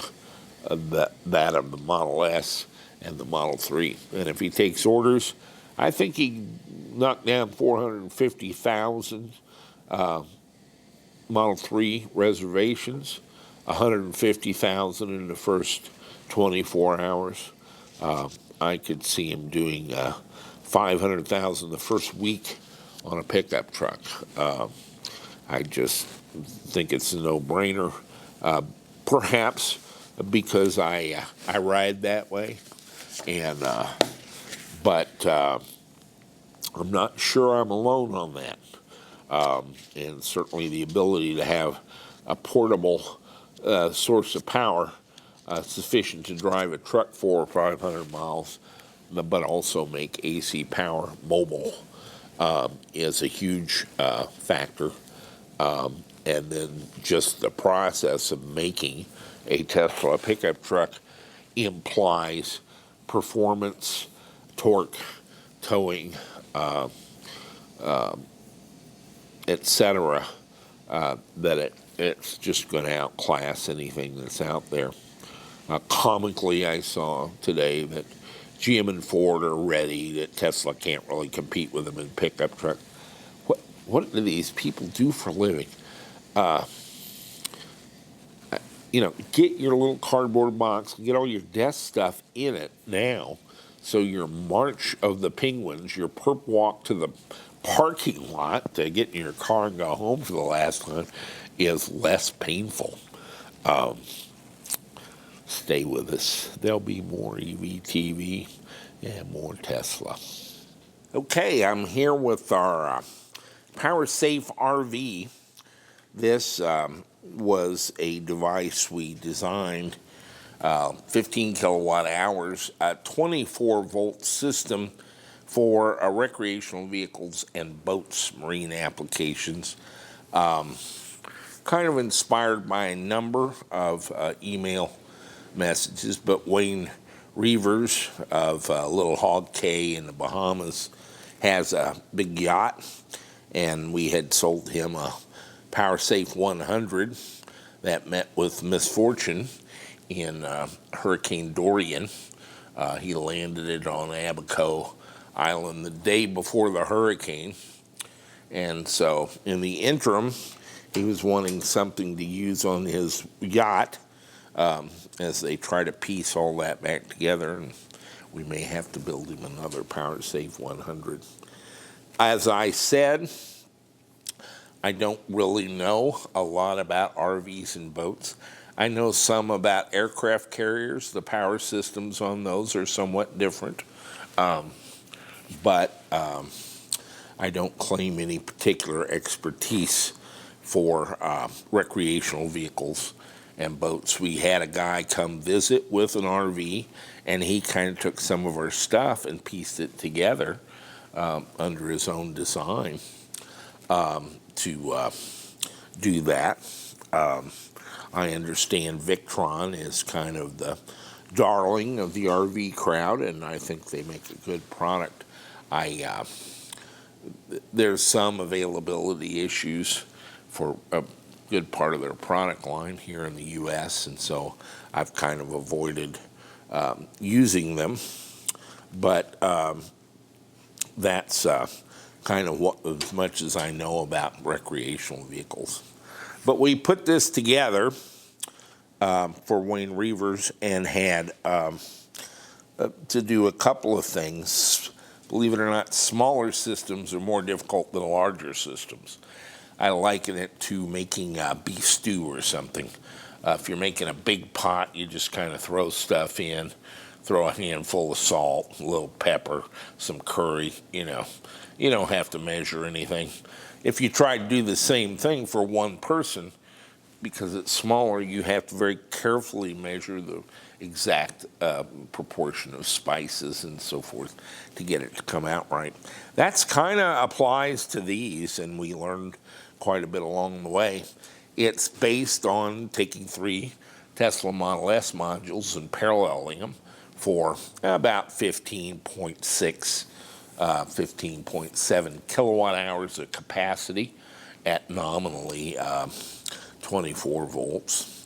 Speaker 1: that of the Model S and the Model 3. And if he takes orders, I think he knocked down 450,000 Model 3 reservations, 150,000 in the first 24 hours. I could see him doing 500,000 the first week on a pickup truck. I just think it's a no-brainer, perhaps because I ride that way. And but I'm not sure I'm alone on that. And certainly the ability to have a portable source of power sufficient to drive a truck 400 or 500 miles, but also make AC power mobile is a huge factor. And then just the process of making a Tesla pickup truck implies performance, torque, towing, etc., that it's just going to outclass anything that's out there. Comically, I saw today that GM and Ford are ready, that Tesla can't really compete with them in pickup truck. What do these people do for a living? Get your little cardboard box, get all your desk stuff in it now, so your March of the Penguins, your perp walk to the parking lot to get in your car and go home for the last time is less painful. Stay with us. There'll be more EV TV and more Tesla. Okay, I'm here with our PowerSafe RV This was a device we designed, 15 kilowatt hours, a 24-volt system for recreational vehicles and boats, marine applications. Kind of inspired by a number of email messages, but Wayne Reavers of Little Hog Cay in the Bahamas has a big yacht, and we had sold him a PowerSafe 100 that met with misfortune in Hurricane Dorian. He landed it on Abaco Island the day before the hurricane, and so in the interim, he was wanting something to use on his yacht as they try to piece all that back together, and we may have to build him another PowerSafe 100. As I said, I don't really know a lot about RVs and boats. I know some about aircraft carriers. The power systems on those are somewhat different, but I don't claim any particular expertise for recreational vehicles and boats. We had a guy come visit with an RV, and he kind of took some of our stuff and pieced it together under his own design to do that. I understand Victron is kind of the darling of the RV crowd, and I think they make a good product. There's some availability issues for a good part of their product line here in the U.S., and so I've kind of avoided using them. But that's kind of as much as I know about recreational vehicles. But we put this together for Wayne Reavers and had to do a couple of things. Believe it or not, smaller systems are more difficult than larger systems. I liken it to making beef stew or something. If you're making a big pot, you just kind of throw stuff in, throw a handful of salt, a little pepper, some curry, you know. You don't have to measure anything. If you try to do the same thing for one person, because it's smaller, you have to very carefully measure the exact proportion of spices and so forth to get it to come out right. That's kind of applies to these, and we learned quite a bit along the way. It's based on taking 3 Tesla Model S modules and paralleling them for about 15.6, 15.7 kilowatt hours of capacity at nominally 24 volts.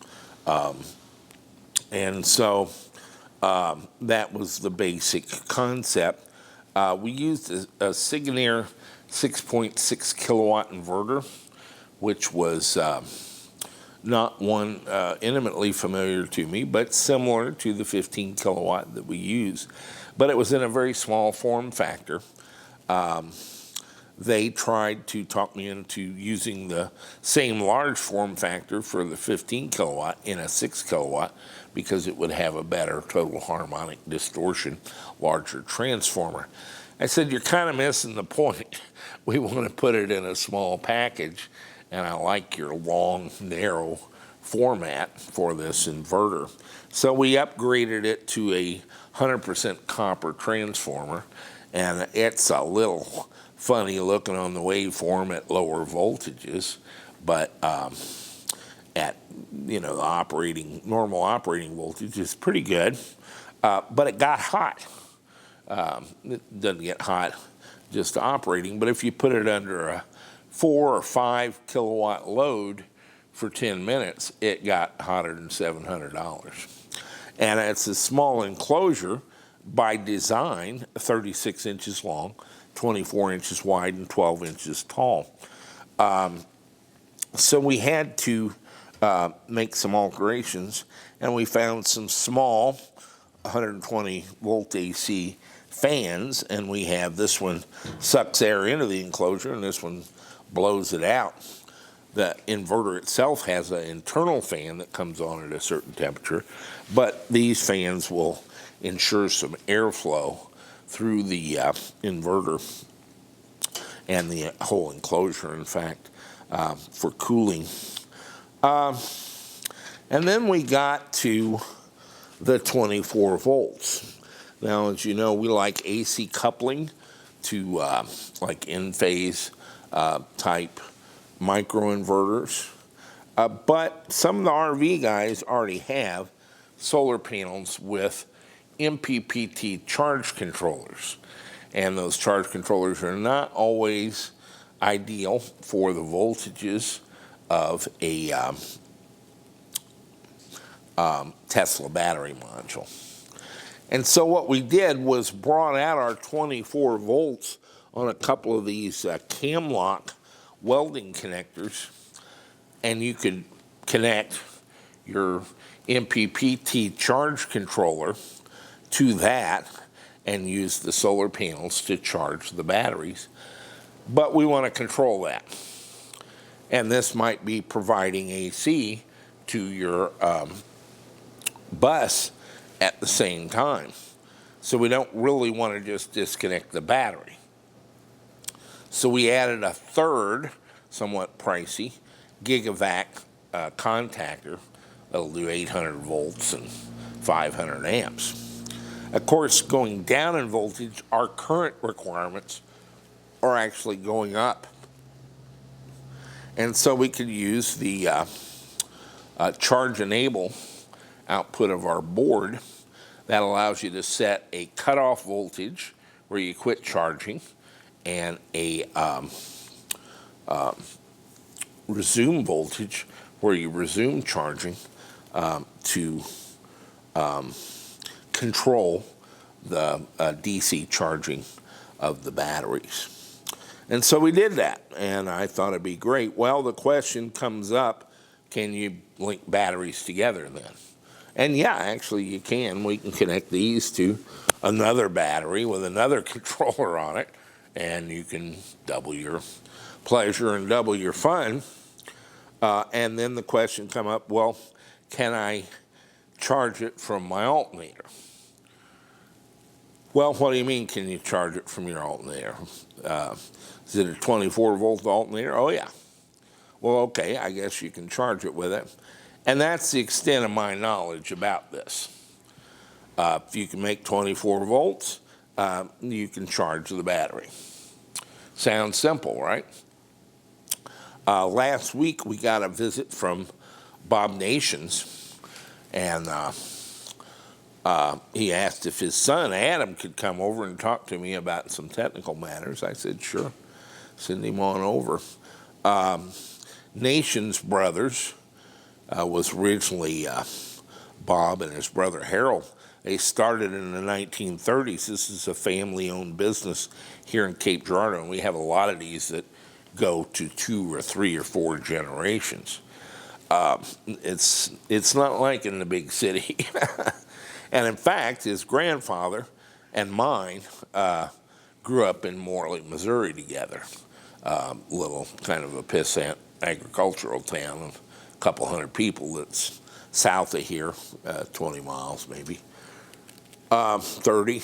Speaker 1: And so that was the basic concept. We used a Signir 6.6 kilowatt inverter, which was not one intimately familiar to me, but similar to the 15 kilowatt that we use. But it was in a very small form factor. They tried to talk me into using the same large form factor for the 15 kilowatt in a 6 kilowatt because it would have a better total harmonic distortion, larger transformer. I said, you're kind of missing the point. We want to put it in a small package, and I like your long, narrow format for this inverter. So we upgraded it to a 100% copper transformer, and it's a little funny looking on the waveform at lower voltages, but at the normal operating voltage is pretty good. But it got hot. It doesn't get hot just operating, but if you put it under a 4 or 5 kilowatt load for 10 minutes, it got hotter than $700. And it's a small enclosure by design, 36 inches long, 24 inches wide, and 12 inches tall. So we had to make some alterations, and we found some small 120 volt AC fans, and we have this one sucks air into the enclosure, and this one blows it out. The inverter itself has an internal fan that comes on at a certain temperature, but these fans will ensure some airflow through the inverter and the whole enclosure, in fact. for cooling. And then we got to the 24 volts. Now, as you know, we like AC coupling to like in-phase type microinverters. But some of the RV guys already have solar panels with MPPT charge controllers. And those charge controllers are not always ideal for the voltages of a Tesla battery module. And so what we did was brought out our 24 volts on a couple of these Camlock welding connectors, and you could connect your MPPT charge controller to that and use the solar panels to charge the batteries. But we want to control that. And this might be providing AC to your bus at the same time. So we don't really want to just disconnect the battery. So we added a third, somewhat pricey, Gigavac contactor that'll do 800 volts and 500 amps. Of course, going down in voltage, our current requirements are actually going up. And so we could use the Charge Enable output of our board that allows you to set a cutoff voltage where you quit charging and a resume voltage where you resume charging to control the DC charging of the batteries. And so we did that, and I thought it'd be great. Well, the question comes up, can you link batteries together then? And yeah, actually you can. We can connect these to another battery with another controller on it, and you can double your pleasure and double your fun. And then the question come up, well, can I charge it from my alternator? Well, what do you mean, can you charge it from your alternator? Is it a 24-volt alternator? Oh, yeah. Well, okay, I guess you can charge it with it. And that's the extent of my knowledge about this. If you can make 24 volts, you can charge the battery. Sounds simple, right? Last week, we got a visit from Bob Nations, and he asked if his son, Adam, could come over and talk to me about some technical matters. I said, sure, send him on over. Nations Brothers was originally Bob and his brother Harold. They started in the 1930s. This is a family-owned business here in Cape Girardeau, and we have a lot of these that go to 2 or 3 or 4 generations. It's not like in the big city. And in fact, his grandfather and mine grew up in Morley, Missouri together. Little kind of a pissant agricultural town of a couple hundred people that's south of here, 20 miles maybe, 30.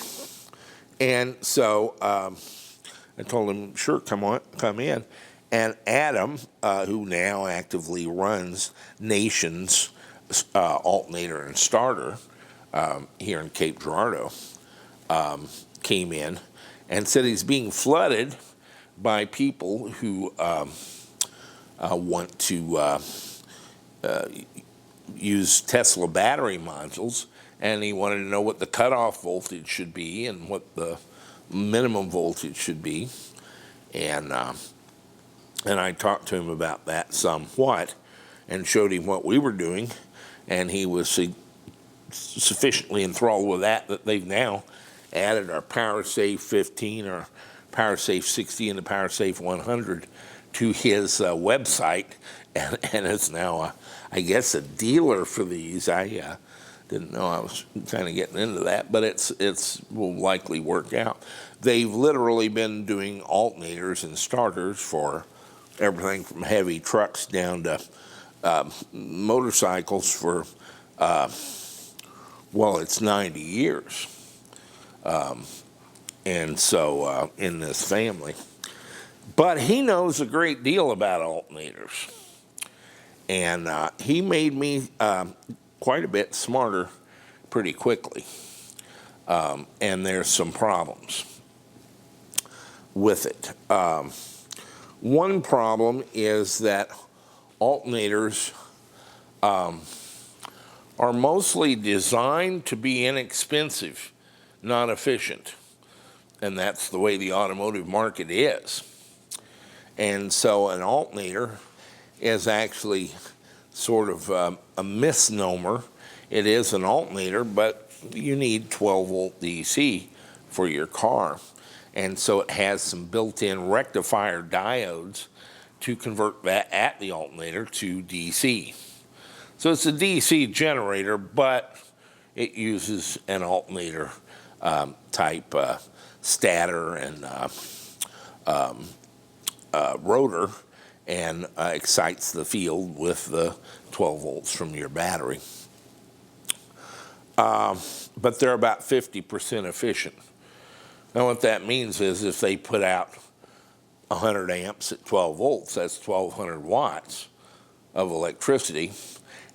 Speaker 1: And so I told him, sure, come in. And Adam, who now actively runs Nations Alternator and Starter here in Cape Girardeau, came in and said he's being flooded by people who want to use Tesla battery modules, and he wanted to know what the cutoff voltage should be and what the minimum voltage should be. And I talked to him about that somewhat and showed him what we were doing, and he was sufficiently enthralled with that they've now added our PowerSafe 15 or PowerSafe 60 and the PowerSafe 100 to his website, and it's now, I guess, a dealer for these. I didn't know I was kind of getting into that, but it's will likely work out. They've literally been doing alternators and starters for everything from heavy trucks down to motorcycles for, well, it's 90 years. And so in this family. But he knows a great deal about alternators. And he made me quite a bit smarter pretty quickly. And there's some problems with it. One problem is that alternators are mostly designed to be inexpensive, not efficient. And that's the way the automotive market is. And so an alternator is actually sort of a misnomer. It is an alternator, but you need 12-volt DC for your car. And so it has some built-in rectifier diodes to convert that at the alternator to DC. So it's a DC generator, but it uses an alternator type stator and rotor, and excites the field with the 12 volts from your battery. But they're about 50% efficient. Now what that means is if they put out 100 amps at 12 volts, that's 1,200 watts of electricity.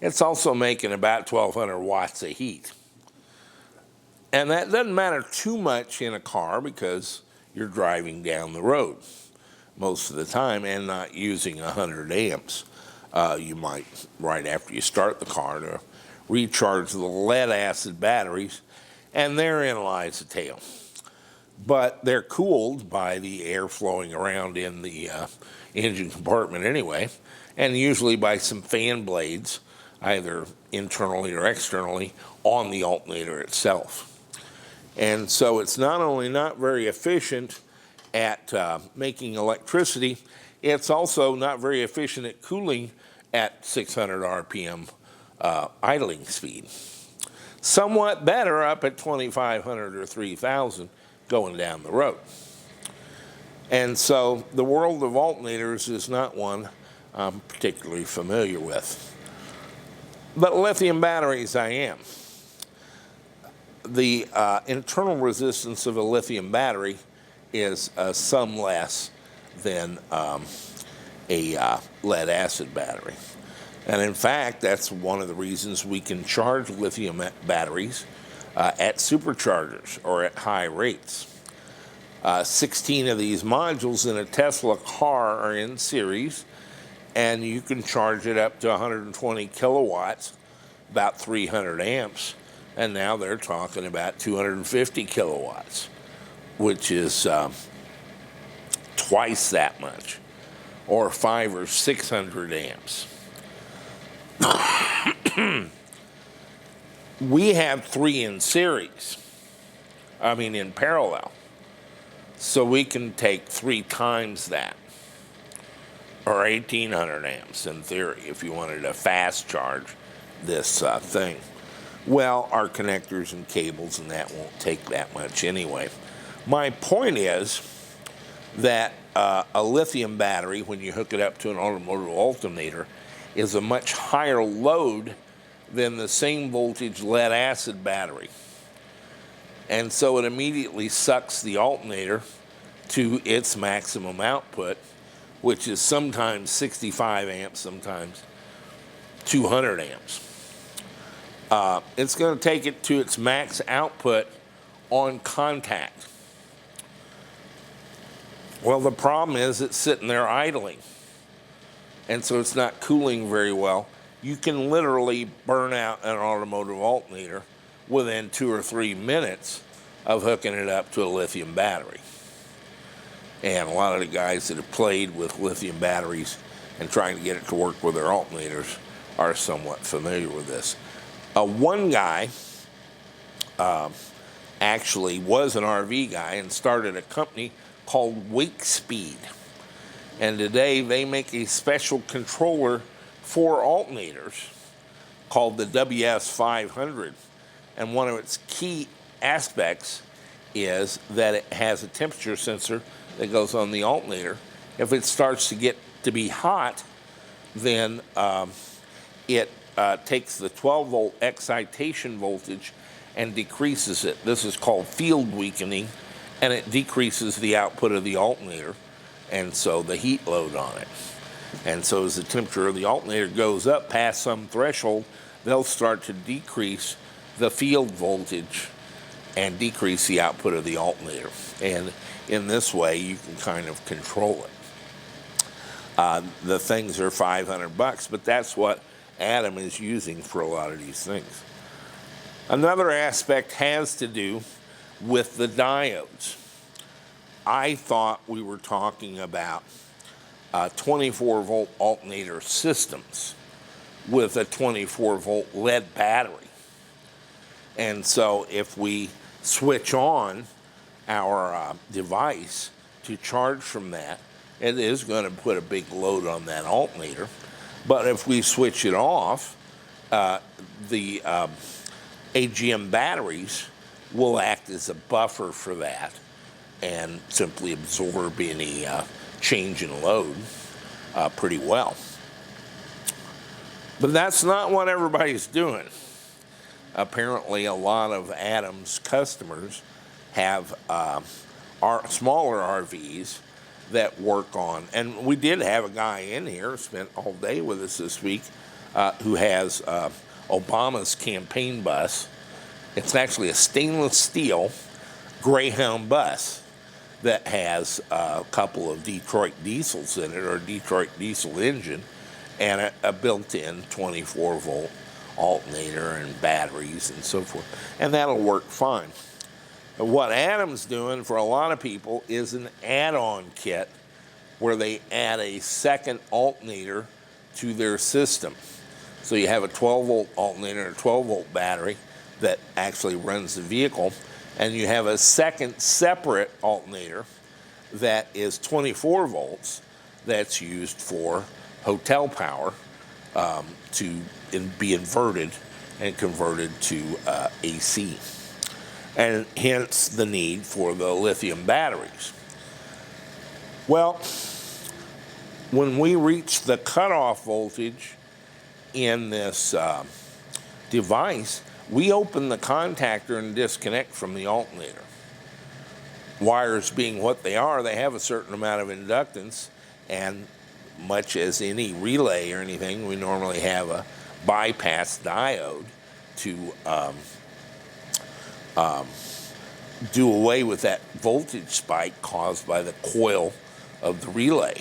Speaker 1: It's also making about 1,200 watts of heat. And that doesn't matter too much in a car because you're driving down the road most of the time and not using 100 amps. You might, right after you start the car, to recharge the lead-acid batteries, and therein lies the tale. But they're cooled by the air flowing around in the engine compartment anyway, and usually by some fan blades, either internally or externally, on the alternator itself. And so it's not only not very efficient at making electricity, it's also not very efficient at cooling at 600 RPM idling speed. Somewhat better up at 2,500 or 3,000 going down the road. And so the world of alternators is not one I'm particularly familiar with. But lithium batteries I am. The internal resistance of a lithium battery is some less than a lead-acid battery. And in fact, that's one of the reasons we can charge lithium batteries at superchargers or at high rates. 16 of these modules in a Tesla car are in series, and you can charge it up to 120 kilowatts, about 300 amps, and now they're talking about 250 kilowatts, which is twice that much, or 500 or 600 amps. We have 3 in series, in parallel. So we can take 3 times that, or 1,800 amps in theory, if you wanted to fast charge this thing. Well, our connectors and cables and that won't take that much anyway. My point is that a lithium battery, when you hook it up to an automotive alternator, is a much higher load than the same voltage lead-acid battery. And so it immediately sucks the alternator to its maximum output, which is sometimes 65 amps, sometimes 200 amps. It's going to take it to its max output on contact. Well, the problem is it's sitting there idling, and so it's not cooling very well. You can literally burn out an automotive alternator within 2 or 3 minutes of hooking it up to a lithium battery. And a lot of the guys that have played with lithium batteries and trying to get it to work with their alternators are somewhat familiar with this. One guy actually was an RV guy and started a company called Wakespeed. And today they make a special controller for alternators called the WS500. And one of its key aspects is that it has a temperature sensor that goes on the alternator. If it starts to get to be hot, then it takes the 12-volt excitation voltage and decreases it. This is called field weakening, and it decreases the output of the alternator and so the heat load on it. And so as the temperature of the alternator goes up past some threshold, they'll start to decrease the field voltage and decrease the output of the alternator. And in this way, you can kind of control it. The things are $500, but that's what Adam is using for a lot of these things. Another aspect has to do with the diodes. I thought we were talking about 24-volt alternator systems with a 24-volt lead battery. And so if we switch on our device to charge from that, it is going to put a big load on that alternator. But if we switch it off, the AGM batteries will act as a buffer for that and simply absorb any change in load pretty well. But that's not what everybody's doing. Apparently, a lot of Adam's customers have smaller RVs that work on, and we did have a guy in here, spent all day with us this week, who has Obama's campaign bus. It's actually a stainless steel Greyhound bus that has a couple of Detroit diesels in it, or a Detroit diesel engine, and a built-in 24-volt alternator and batteries and so forth. And that'll work fine. What Adam's doing for a lot of people is an add-on kit where they add a second alternator to their system. So you have a 12-volt alternator and a 12-volt battery that actually runs the vehicle, and you have a second separate alternator that is 24 volts that's used for hotel power to be inverted and converted to AC. And hence the need for the lithium batteries. Well, when we reach the cutoff voltage in this device, we open the contactor and disconnect from the alternator. Wires being what they are, they have a certain amount of inductance, and much as any relay or anything, we normally have a bypass diode to do away with that voltage spike caused by the coil of the relay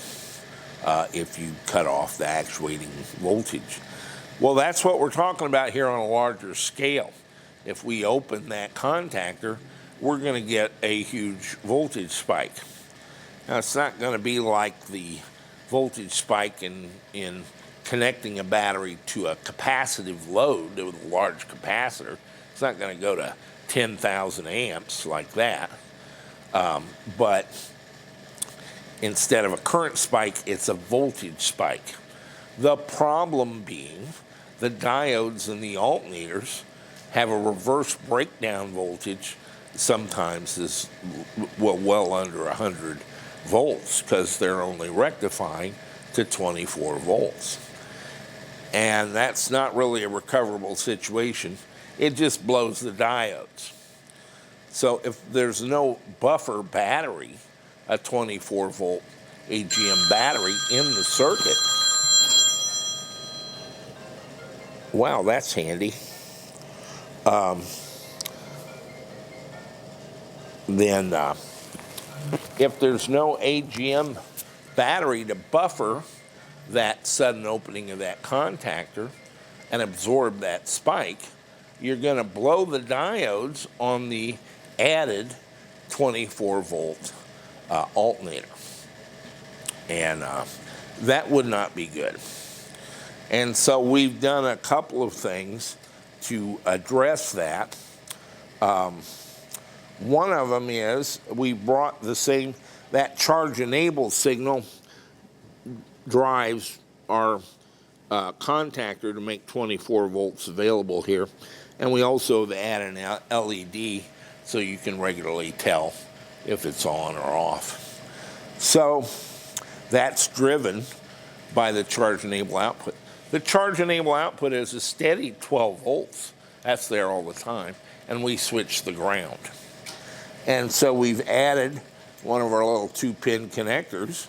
Speaker 1: if you cut off the actuating voltage. Well, that's what we're talking about here on a larger scale. If we open that contactor, we're going to get a huge voltage spike. Now, it's not going to be like the voltage spike in connecting a battery to a capacitive load with a large capacitor. It's not going to go to 10,000 amps like that. But instead of a current spike, it's a voltage spike. The problem being the diodes and the alternators have a reverse breakdown voltage, sometimes is well under 100 volts, because they're only rectifying to 24 volts. And that's not really a recoverable situation. It just blows the diodes. So if there's no buffer battery, a 24-volt AGM battery in the circuit, wow, that's handy. Then if there's no AGM battery to buffer that sudden opening of that contactor and absorb that spike, you're going to blow the diodes on the added 24-volt alternator. And that would not be good. And so we've done a couple of things to address that. One of them is we brought that charge enable signal drives our contactor to make 24 volts available here. And we also have added an LED so you can regularly tell if it's on or off. So that's driven by the charge enable output. The charge enable output is a steady 12 volts. That's there all the time. And we switch the ground. And so we've added one of our little 2-pin connectors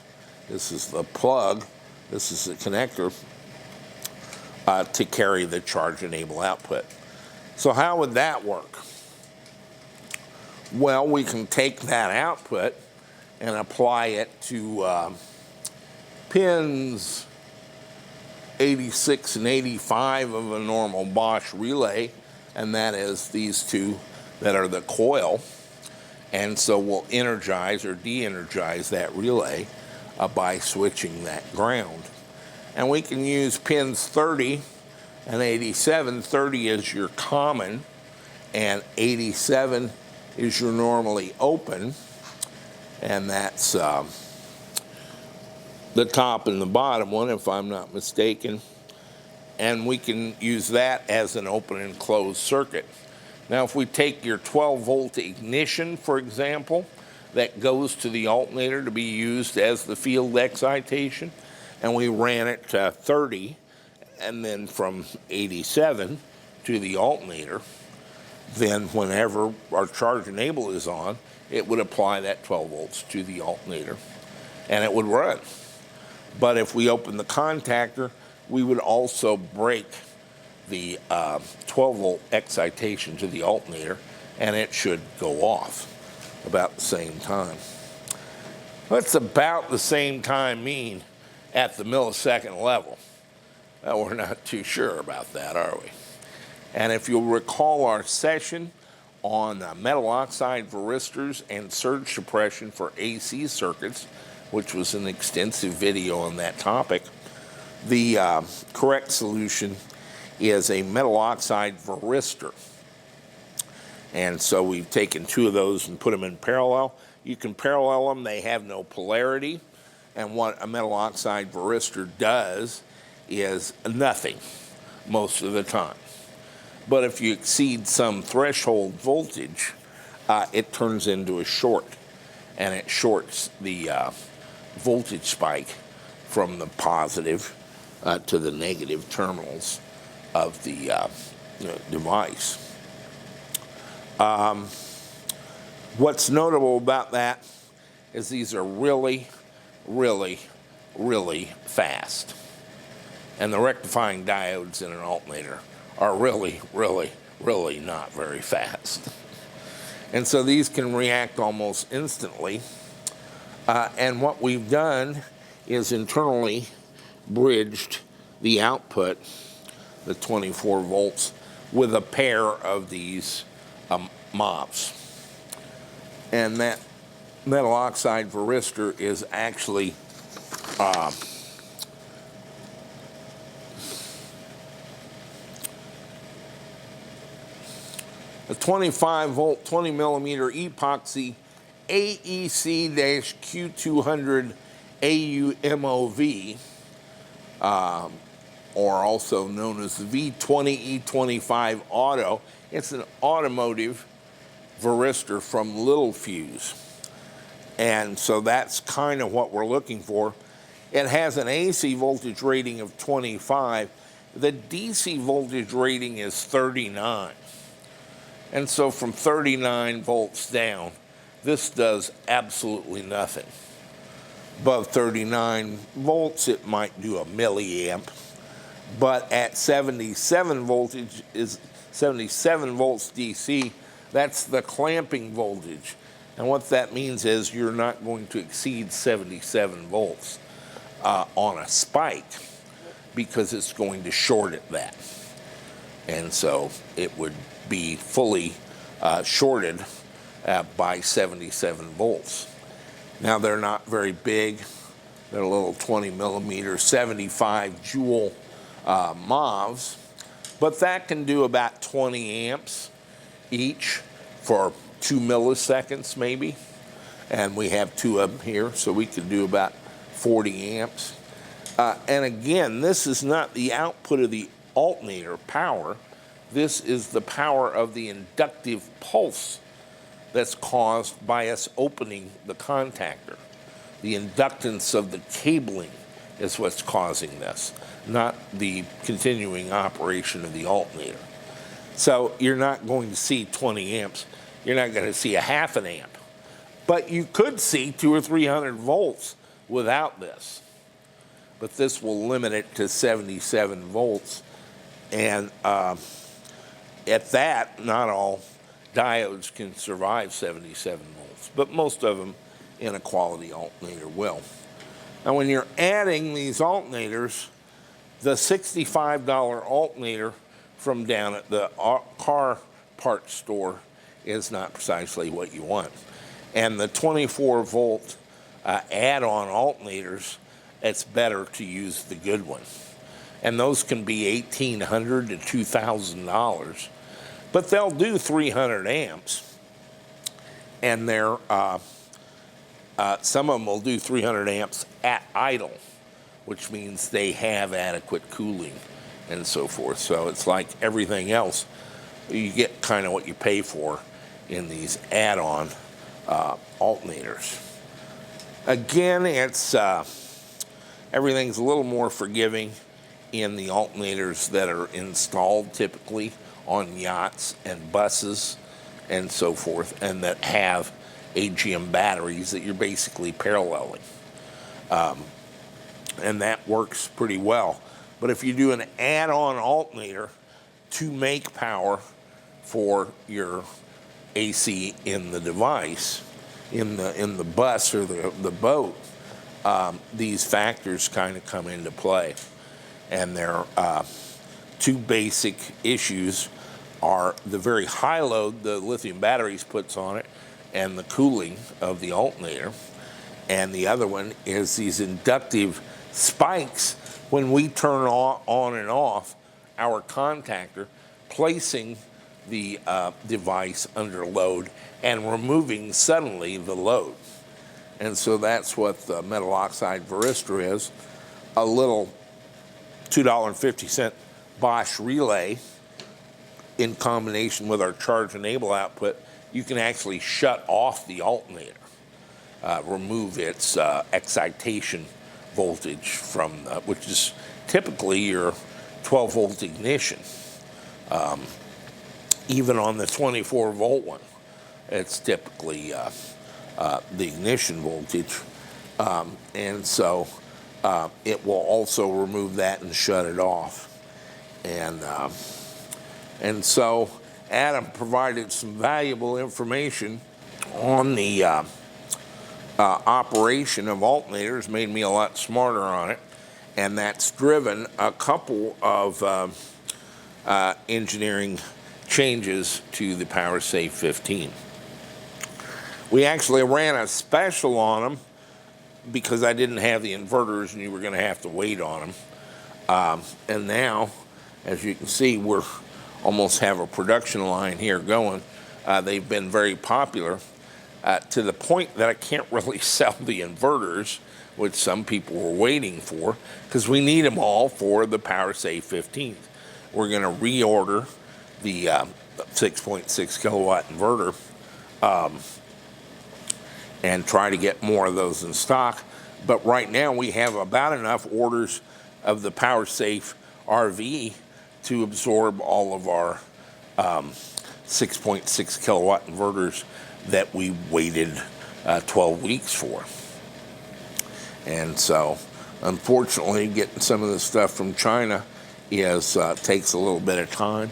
Speaker 1: This is the plug. This is the connector to carry the charge enable output. So how would that work? Well, we can take that output and apply it to pins 86 and 85 of a normal Bosch relay, and that is these two that are the coil. And so we'll energize or de-energize that relay by switching that ground. And we can use pins 30 and 87. 30 is your common, and 87 is your normally open. And that's the top and the bottom one, if I'm not mistaken. And we can use that as an open and closed circuit. Now, if we take your 12-volt ignition, for example, that goes to the alternator to be used as the field excitation, and we ran it to 30, and then from 87 to the alternator, then whenever our charge enable is on, it would apply that 12 volts to the alternator, and it would run. But if we open the contactor, we would also break the 12-volt excitation to the alternator, and it should go off about the same time. What's about the same time mean at the millisecond level? Well, we're not too sure about that, are we? And if you'll recall our session on metal oxide varistors and surge suppression for AC circuits, which was an extensive video on that topic, the correct solution is a metal oxide varistor. And so we've taken two of those and put them in parallel. You can parallel them. They have no polarity. And what a metal oxide varistor does is nothing most of the time. But if you exceed some threshold voltage, it turns into a short, and it shorts the voltage spike from the positive to the negative terminals of the device. What's notable about that is these are really, really, really fast. And the rectifying diodes in an alternator are really, really, really not very fast. And so these can react almost instantly. And what we've done is internally bridged the output, the 24 volts, with a pair of these MOVs. And that metal oxide varistor is actually a 25-volt, 20-millimeter epoxy AEC-Q200 AUMOV, or also known as the V20E25 Auto. It's an automotive varistor from Littelfuse. And so that's kind of what we're looking for. It has an AC voltage rating of 25. The DC voltage rating is 39. And so from 39 volts down, this does absolutely nothing. Above 39 volts, it might do a milliamp. But at 77 voltage is 77 volts DC, that's the clamping voltage. And what that means is you're not going to exceed 77 volts on a spike, because it's going to short at that. And so it would be fully shorted by 77 volts. Now, they're not very big. They're a little 20 millimeter, 75 joule MOVs, but that can do about 20 amps each for 2 milliseconds maybe. And we have two of them here, so we can do about 40 amps. And again, this is not the output of the alternator power. This is the power of the inductive pulse that's caused by us opening the contactor. The inductance of the cabling is what's causing this, not the continuing operation of the alternator. So you're not going to see 20 amps. You're not going to see a half an amp. But you could see 200 or 300 volts without this. But this will limit it to 77 volts. And at that, not all diodes can survive 77 volts, but most of them in a quality alternator will. Now, when you're adding these alternators, the $65 alternator from down at the car parts store is not precisely what you want. And the 24 volt add-on alternators, it's better to use the good one. And those can be $1,800 to $2,000, but they'll do 300 amps. And they're, some of them will do 300 amps at idle, which means they have adequate cooling and so forth. So it's like everything else. You get kind of what you pay for in these add-on alternators. Again, it's everything's a little more forgiving in the alternators that are installed typically on yachts and buses and so forth, and that have AGM batteries that you're basically paralleling. And that works pretty well. But if you do an add-on alternator to make power for your AC in the device, in the bus or the boat, these factors kind of come into play. And there are two basic issues are the very high load the lithium batteries puts on it and the cooling of the alternator. And the other one is these inductive spikes when we turn on and off our contactor, placing the device under load and removing suddenly the load. And so that's what the metal oxide varistor is, a little $2.50 Bosch relay in combination with our charge enable output. You can actually shut off the alternator, remove its excitation voltage from, which is typically your 12 volt ignition. Even on the 24 volt one, it's typically the ignition voltage. And so it will also remove that and shut it off. And so Adam provided some valuable information on the operation of alternators, made me a lot smarter on it, and that's driven a couple of engineering changes to the PowerSafe 15. We actually ran a special on them because I didn't have the inverters and you were going to have to wait on them. And now, as you can see, we're almost have a production line here going. They've been very popular to the point that I can't really sell the inverters, which some people were waiting for, because we need them all for the PowerSafe 15. We're going to reorder the 6.6 kilowatt inverter and try to get more of those in stock. But right now we have about enough orders of the PowerSafe RV to absorb all of our 6.6 kilowatt inverters that we waited 12 weeks for. And so, unfortunately, getting some of the stuff from China is takes a little bit of time.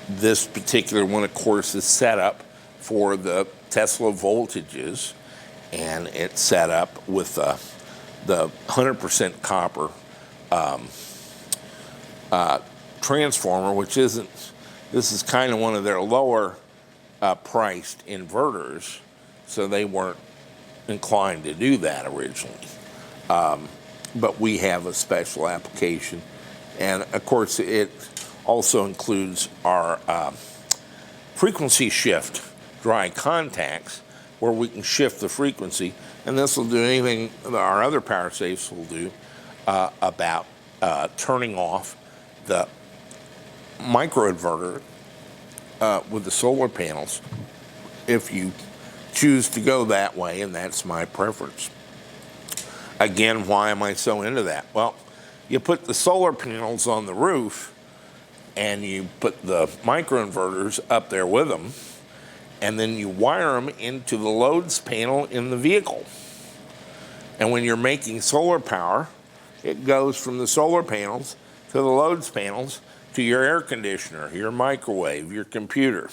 Speaker 1: This particular one, of course, is set up for the Tesla voltages, and it's set up with the 100% copper transformer, which isn't, this is kind of one of their lower priced inverters, so they weren't inclined to do that originally. But we have a special application, and of course it also includes our frequency shift dry contacts, where we can shift the frequency, and this will do anything that our other PowerSafes will do about turning off the microinverter with the solar panels if you choose to go that way, and that's my preference. Again, why am I so into that? Well, you put the solar panels on the roof and you put the microinverters up there with them, and then you wire them into the loads panel in the vehicle. And when you're making solar power, it goes from the solar panels to the loads panels to your air conditioner, your microwave, your computer,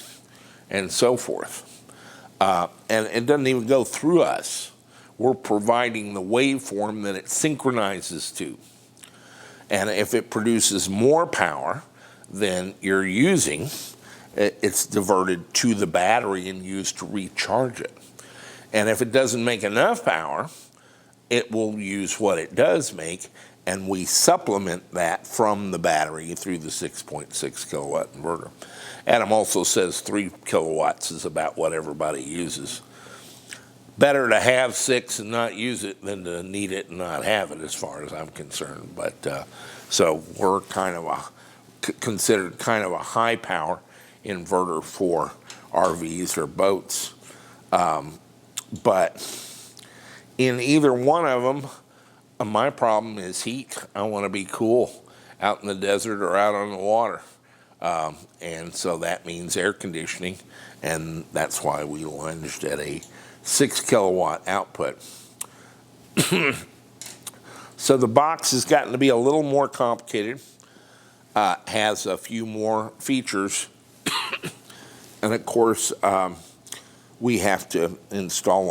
Speaker 1: and so forth. And it doesn't even go through us. We're providing the waveform that it synchronizes to. And if it produces more power than you're using, it's diverted to the battery and used to recharge it. And if it doesn't make enough power, it will use what it does make, and we supplement that from the battery through the 6.6 kilowatt inverter. Adam also says 3 kilowatts is about what everybody uses. Better to have 6 and not use it than to need it and not have it, as far as I'm concerned. But so we're kind of considered kind of a high power inverter for RVs or boats. But in either one of them, my problem is heat. I want to be cool out in the desert or out on the water. And so that means air conditioning, and that's why we lunged at a 6 kilowatt output. So the box has gotten to be a little more complicated, has a few more features, and of course, we have to install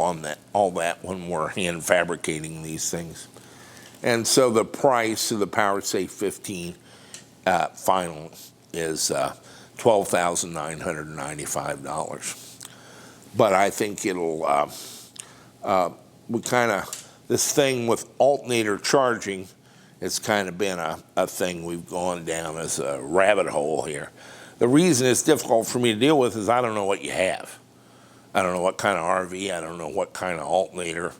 Speaker 1: all that when we're hand fabricating these things. And so the price of the PowerSafe 15 final is $12,995. But I think it'll, this thing with alternator charging, it's kind of been a thing we've gone down as a rabbit hole here. The reason it's difficult for me to deal with is I don't know what you have. I don't know what kind of RV, I don't know what kind of alternator.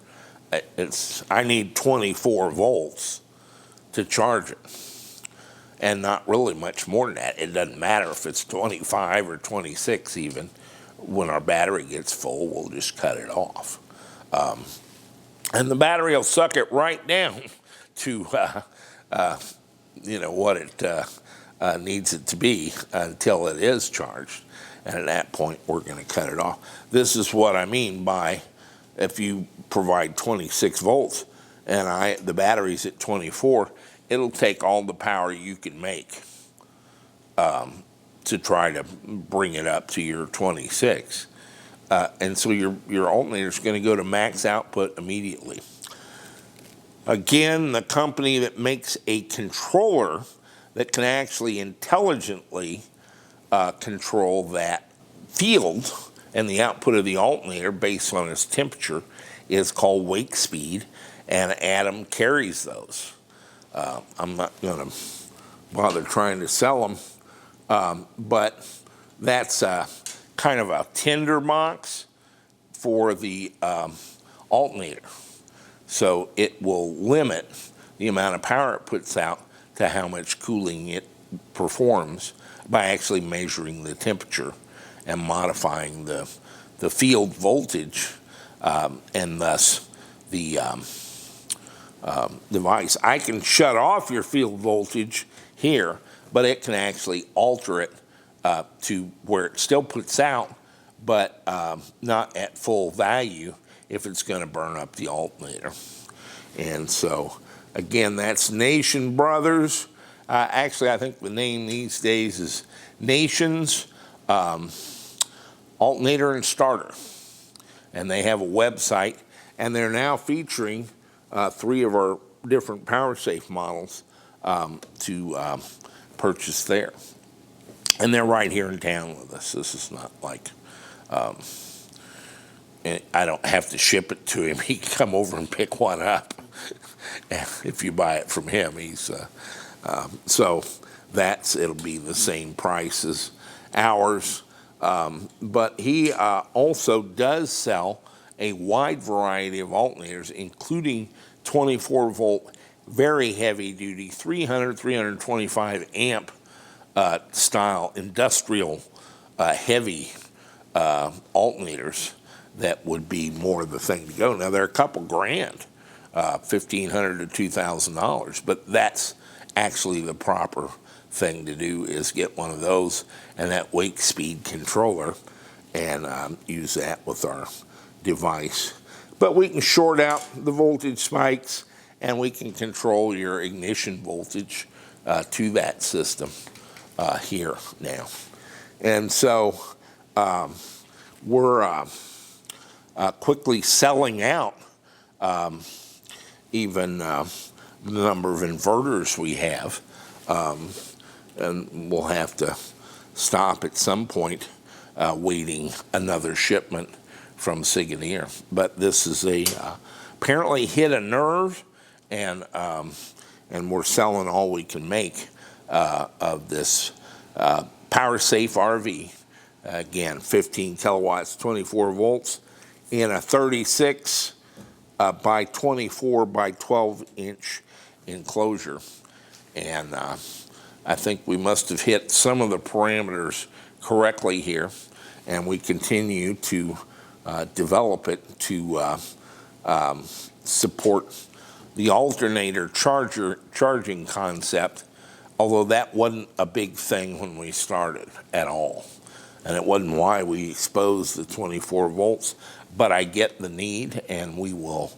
Speaker 1: I need 24 volts to charge it, and not really much more than that. It doesn't matter if it's 25 or 26 even. When our battery gets full, we'll just cut it off. And the battery will suck it right down to what it needs it to be until it is charged. And at that point, we're going to cut it off. This is what I mean by if you provide 26 volts and the battery's at 24, it'll take all the power you can make to try to bring it up to your 26. And so your alternator is going to go to max output immediately. Again, the company that makes a controller that can actually intelligently control that field and the output of the alternator based on its temperature is called Wakespeed, and Adam carries those. I'm not going to bother trying to sell them, but that's kind of a tinderbox for the alternator. So it will limit the amount of power it puts out to how much cooling it performs by actually measuring the temperature and modifying the field voltage and thus the device. I can shut off your field voltage here, but it can actually alter it to where it still puts out, but not at full value if it's going to burn up the alternator. And so, again, that's Nation Brothers. Actually, I think the name these days is Nations Alternator and Starter. And they have a website, and they're now featuring 3 of our different PowerSafe models to purchase there. And they're right here in town with us. This is not like, I don't have to ship it to him. He can come over and pick one up if you buy it from him. So it'll be the same price as ours. But he also does sell a wide variety of alternators, including 24 volt, very heavy duty, 325 amp style industrial heavy alternators that would be more the thing to go. Now, they're a couple grand, $1,500 to $2,000, but that's actually the proper thing to do is get one of those and that Wakespeed controller and use that with our device. But we can short out the voltage spikes, and we can control your ignition voltage to that system here now. And so we're quickly selling out even the number of inverters we have. And we'll have to stop at some point waiting another shipment from Sigourney. But this is apparently hit a nerve, and we're selling all we can make of this PowerSafe RV. Again, 15 kilowatts, 24 volts, in a 36 by 24 by 12 inch enclosure. And I think we must have hit some of the parameters correctly here, and we continue to develop it to support the alternator charging concept, although that wasn't a big thing when we started at all. And it wasn't why we exposed the 24 volts, but I get the need, and we will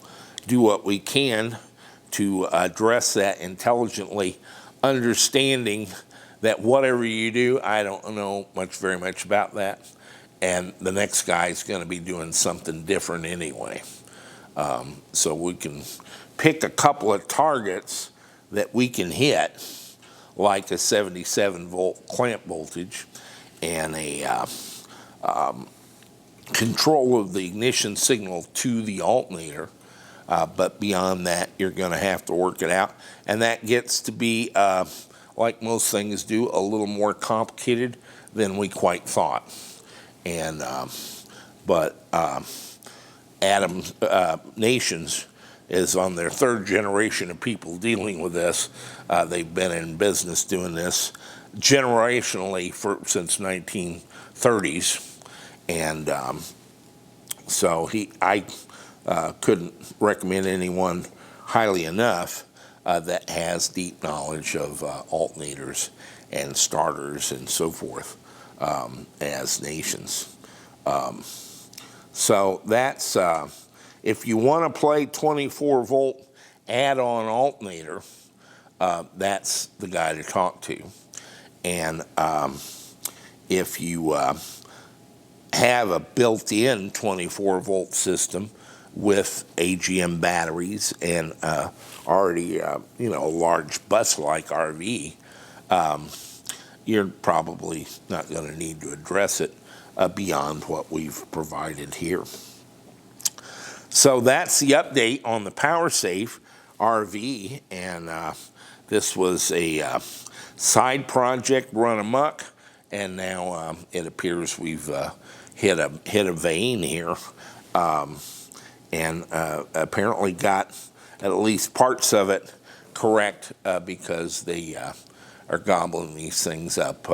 Speaker 1: do what we can to address that intelligently, understanding that whatever you do, I don't know very much about that, and the next guy's going to be doing something different anyway. So we can pick a couple of targets that we can hit, like a 77 volt clamp voltage and a control of the ignition signal to the alternator. But beyond that, you're going to have to work it out. And that gets to be, like most things do, a little more complicated than we quite thought. And but Adams Nations is on their third generation of people dealing with this. They've been in business doing this generationally since 1930s. And so I couldn't recommend anyone highly enough that has deep knowledge of alternators and starters and so forth as Nations. So that's, if you want to play 24 volt add-on alternator, that's the guy to talk to. And if you have a built-in 24 volt system with AGM batteries and already, a large bus-like RV, you're probably not going to need to address it beyond what we've provided here. So that's the update on the PowerSafe RV, and this was a side project run amok, and now it appears we've hit a vein here, and apparently got at least parts of it correct because they are gobbling these things up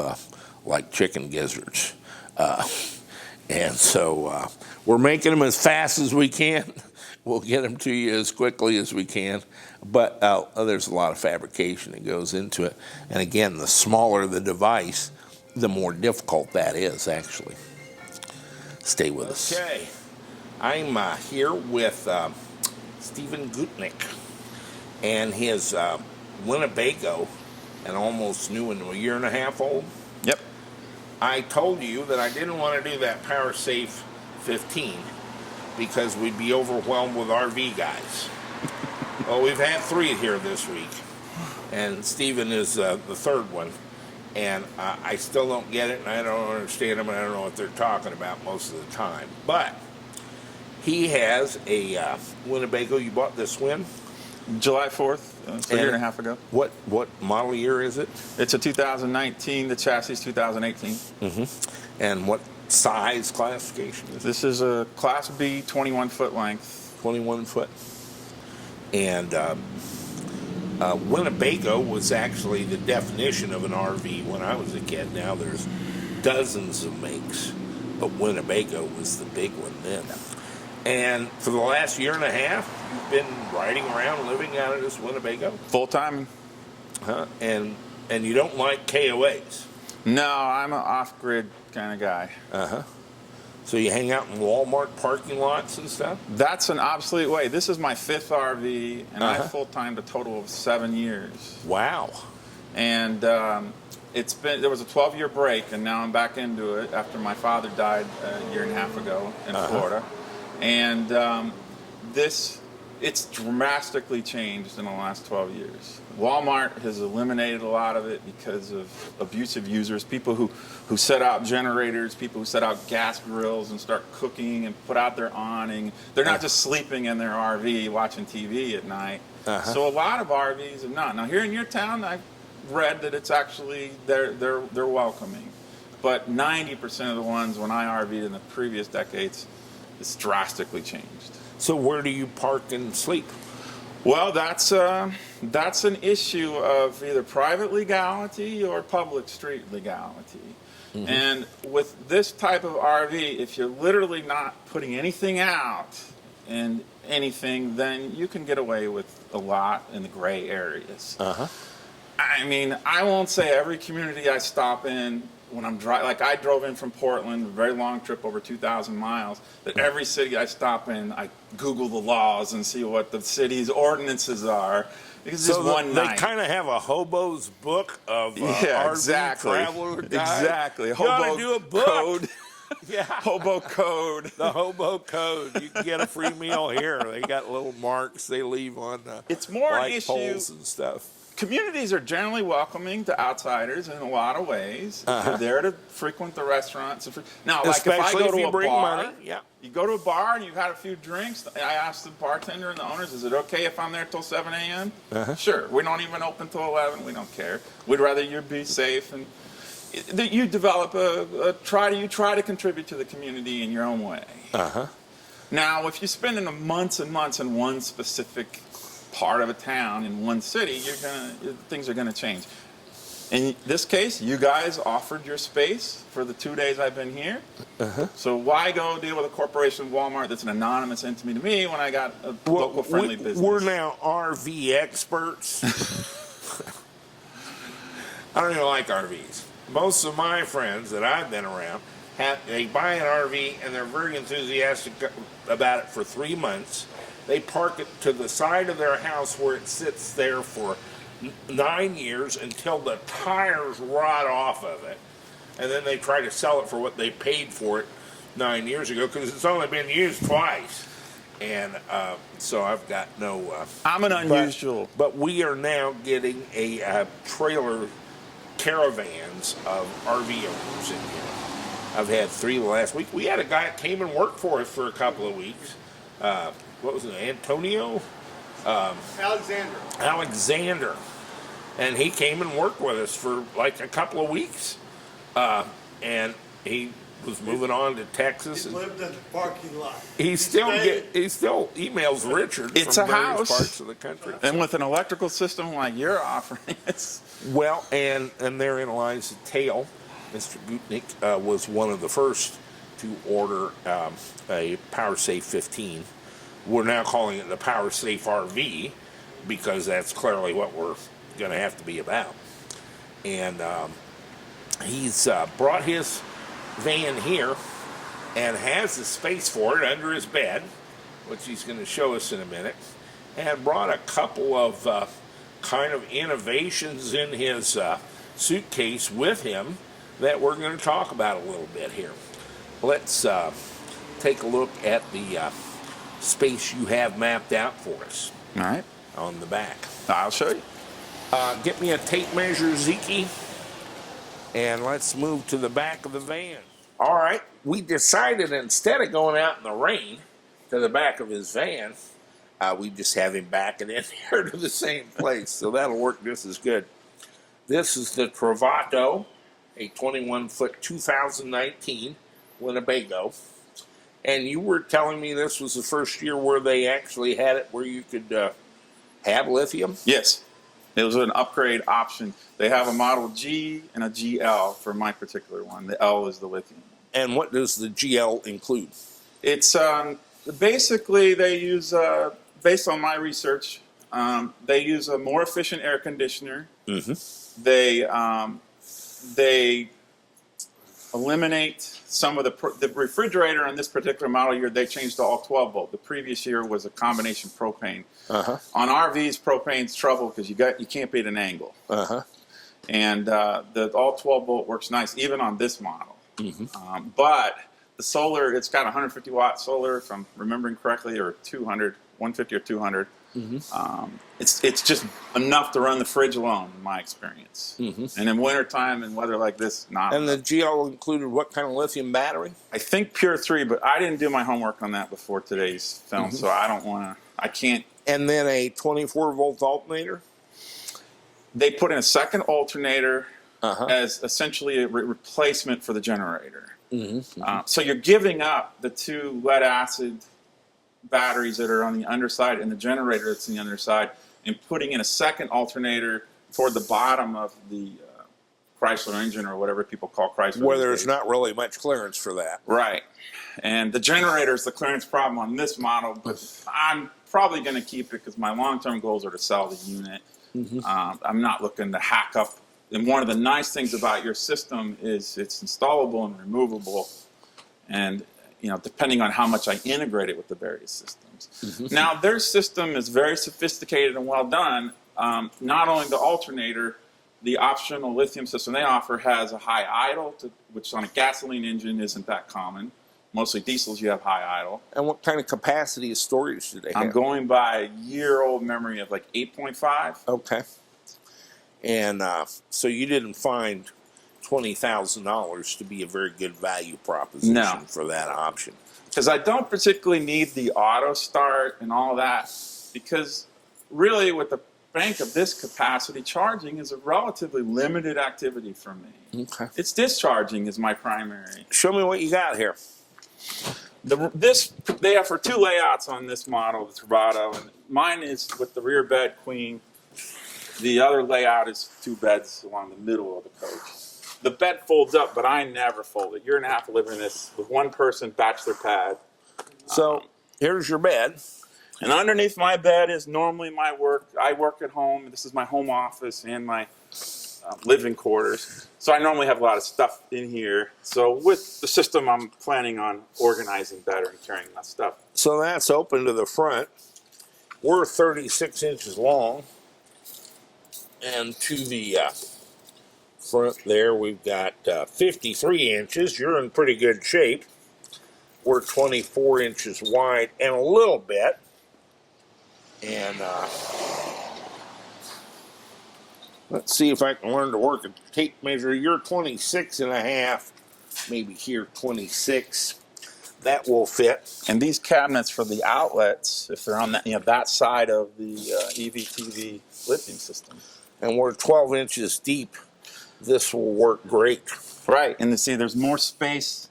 Speaker 1: like chicken gizzards. And so we're making them as fast as we can. We'll get them to you as quickly as we can. But there's a lot of fabrication that goes into it. And again, the smaller the device, the more difficult that is, actually. Stay with us. Okay. I'm here with Stephen Gutnick and his Winnebago, an almost new one, a year and a half old.
Speaker 2: Yep.
Speaker 1: I told you that I didn't want to do that PowerSafe 15 because we'd be overwhelmed with RV guys. Well, we've had 3 here this week, and Stephen is the third one, and I still don't get it, and I don't understand them, and I don't know what they're talking about most of the time. But he has a Winnebago. You bought this when?
Speaker 2: July 4th, so a year and a half ago.
Speaker 1: What model year is it?
Speaker 2: It's a 2019, the chassis 2018.
Speaker 1: Mm-hmm. And what size classification is it?
Speaker 2: This is a Class B, 21-foot length.
Speaker 1: 21 foot. And Winnebago was actually the definition of an RV when I was a kid. Now there's dozens of makes, but Winnebago was the big one then. And for the last year and a half, you've been riding around, living out of this Winnebago?
Speaker 2: Full time.
Speaker 1: Huh? And you don't like KOAs?
Speaker 2: No, I'm an off-grid kind of guy.
Speaker 1: Uh-huh. So you hang out in Walmart parking lots and stuff?
Speaker 2: That's an obsolete way. This is my 5th RV, and I
Speaker 1: Uh-huh.
Speaker 2: full-timed a total of 7 years.
Speaker 1: Wow.
Speaker 2: And there was a 12-year break, and now I'm back into it after my father died a year and a half ago in Florida. And it's drastically changed in the last 12 years. Walmart has eliminated a lot of it because of abusive users, people who set out generators, people who set out gas grills and start cooking and put out their awning. They're not just sleeping in their RV watching TV at night. So a lot of RVs have not. Now here in your town, I've read that it's actually they're welcoming, but 90% of the ones when I RV'd in the previous decades, it's drastically changed.
Speaker 1: So where do you park and sleep?
Speaker 2: Well, that's an issue of either private legality or public street legality. And with this type of RV, if you're literally not putting anything out and anything, then you can get away with a lot in the gray areas. I mean, I won't say every community I stop in when I'm driving, like I drove in from Portland, a very long trip over 2,000 miles, that every city I stop in, I Google the laws and see what the city's ordinances are. Because
Speaker 1: So
Speaker 2: just one
Speaker 1: they
Speaker 2: night.
Speaker 1: kind of have a hobo's book of RV
Speaker 2: exactly.
Speaker 1: traveler guide.
Speaker 2: Exactly.
Speaker 1: You ought to do a book.
Speaker 2: Code.
Speaker 1: Yeah.
Speaker 2: Hobo code.
Speaker 1: The hobo code. You can get a free meal here. They got little marks they leave on the
Speaker 2: It's more an
Speaker 1: light
Speaker 2: issue.
Speaker 1: poles and stuff.
Speaker 2: Communities are generally welcoming to outsiders in a lot of ways. If you're there to frequent the restaurants. Now, like
Speaker 1: Especially
Speaker 2: if I go
Speaker 1: if
Speaker 2: to
Speaker 1: you
Speaker 2: a
Speaker 1: bring
Speaker 2: bar,
Speaker 1: money, yeah.
Speaker 2: you go to a bar and you've had a few drinks. I asked the bartender and the owners, is it okay if I'm there till 7 a.m.? Sure. We don't even open till 11. We don't care. We'd rather you be safe. And you develop you try to contribute to the community in your own way. Now, if you're spending months and months in one specific part of a town in one city, things are gonna change. In this case, you guys offered your space for the 2 days I've been here. So why go deal with a corporation, Walmart, that's an anonymous entity to me when I got a local friendly business?
Speaker 1: We're now RV experts. I don't even like RVs. Most of my friends that I've been around, they buy an RV and they're very enthusiastic about it for 3 months. They park it to the side of their house where it sits there for 9 years until the tires rot off of it. And then they try to sell it for what they paid for it 9 years ago because it's only been used twice. And so I've got no...
Speaker 2: I'm an unusual...
Speaker 1: But we are now getting a trailer caravans of RV owners in here. I've had 3 the last week. We had a guy that came and worked for us for a couple of weeks. What was it, Antonio? Alexander. And he came and worked with us for like a couple of weeks. And he was moving on to Texas.
Speaker 3: He lived in the parking lot.
Speaker 1: He still emails Richard
Speaker 2: It's
Speaker 1: from
Speaker 2: a
Speaker 1: various
Speaker 2: house.
Speaker 1: parts of the country.
Speaker 2: And with an electrical system like you're offering, it's...
Speaker 1: Well, and therein lies the tale. Mr. Gutnick was one of the first to order a PowerSafe 15. We're now calling it the PowerSafe RV because that's clearly what we're going to have to be about. And he's brought his van here and has the space for it under his bed, which he's going to show us in a minute, and brought a couple of kind of innovations in his suitcase with him that we're going to talk about a little bit here. Let's take a look at the space you have mapped out for us.
Speaker 2: All right.
Speaker 1: On the back.
Speaker 2: I'll show you.
Speaker 1: Get me a tape measure, Zeke, and let's move to the back of the van. All right, we decided instead of going out in the rain to the back of his van, we just have him backing in here to the same place, so that'll work just as good. This is the Travato, a 21-foot 2019 Winnebago. And you were telling me this was the first year where they actually had it where you could have lithium?
Speaker 2: Yes. It was an upgrade option. They have a Model G and a GL for my particular one. The L is the lithium.
Speaker 1: And what does the GL include?
Speaker 2: It's basically they use, based on my research, they use a more efficient air conditioner. They eliminate some of the refrigerator on this particular model year. They changed to all 12 volt. The previous year was a combination propane. On RVs, propane's trouble because you can't beat an angle. And the all 12 volt works nice even on this model. But the solar, it's got 150 watt solar, if I'm remembering correctly, or 200, 150 or 200. It's just enough to run the fridge alone, in my experience. And in wintertime and weather like this, not.
Speaker 1: And the GL included what kind of lithium battery?
Speaker 2: I think Pure 3, but I didn't do my homework on that before today's film, so I don't want to, I can't.
Speaker 1: And then a 24 volt alternator?
Speaker 2: They put in a second alternator as essentially a replacement for the generator. So you're giving up the 2 lead acid batteries that are on the underside and the generator that's on the underside, and putting in a second alternator toward the bottom of the Chrysler engine, or whatever people call Chrysler.
Speaker 1: Where there's not really much clearance for that.
Speaker 2: Right. And the generator is the clearance problem on this model, but I'm probably going to keep it because my long-term goals are to sell the unit. I'm not looking to hack up. And one of the nice things about your system is it's installable and removable, and depending on how much I integrate it with the various systems. Now, their system is very sophisticated and well done. Not only the alternator, the optional lithium system they offer has a high idle, which on a gasoline engine isn't that common. Mostly diesels, you have high idle.
Speaker 1: And what kind of capacity of storage do they have?
Speaker 2: I'm going by a year-old memory of like 8.5.
Speaker 1: Okay. And so you didn't find $20,000 to be a very good value proposition for that option.
Speaker 2: Because I don't particularly need the auto start and all that, because really with the bank of this capacity, charging is a relatively limited activity for me.
Speaker 1: Okay.
Speaker 2: It's discharging is my primary.
Speaker 1: Show me what you got here.
Speaker 2: They have for 2 layouts on this model, the Travato, and mine is with the rear bed queen. The other layout is 2 beds along the middle of the coach. The bed folds up, but I never fold it. Year and a half of living in this with 1 person, bachelor pad.
Speaker 1: So here's your bed.
Speaker 2: And underneath my bed is normally my work. I work at home. This is my home office and my living quarters. So I normally have a lot of stuff in here. So with the system, I'm planning on organizing better and carrying my stuff.
Speaker 1: So that's open to the front. We're 36 inches long. And to the front there, we've got 53 inches. You're in pretty good shape. We're 24 inches wide and a little bit. And let's see if I can learn to work a tape measure. You're 26 and a half, maybe here 26. That will fit.
Speaker 2: And these cabinets for the outlets, if they're on that side of the EVTV lithium system.
Speaker 1: And we're 12 inches deep. This will work great.
Speaker 2: Right, and see, there's more space.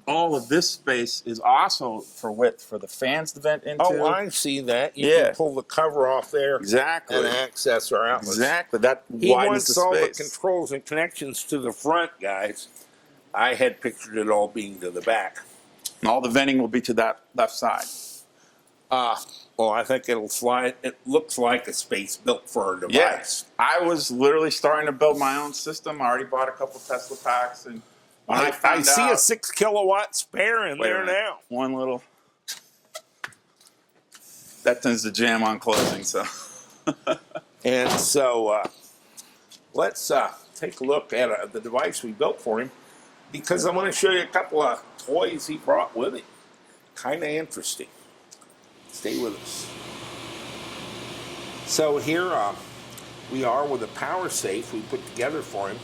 Speaker 2: All of this space is also for width for the fans to vent into.
Speaker 1: Oh, I see that. You can pull the cover off there.
Speaker 2: Exactly.
Speaker 1: And access our outlets.
Speaker 2: Exactly. That
Speaker 1: He
Speaker 2: widens
Speaker 1: wants
Speaker 2: the
Speaker 1: all the
Speaker 2: space.
Speaker 1: controls and connections to the front, guys. I had pictured it all being to the back.
Speaker 2: And all the venting will be to that left side.
Speaker 1: Well, I think it'll slide. It looks like a space built for our device.
Speaker 2: Yes. I was literally starting to build my own system. I already bought a couple Tesla packs, and when
Speaker 1: I see a 6 kilowatt spare in there now.
Speaker 2: One little. That tends to jam on closing, so.
Speaker 1: And so let's take a look at the device we built for him, because I want to show you a couple of toys he brought with him. Kind of interesting. Stay with us. So here we are with a power safe we put together for him,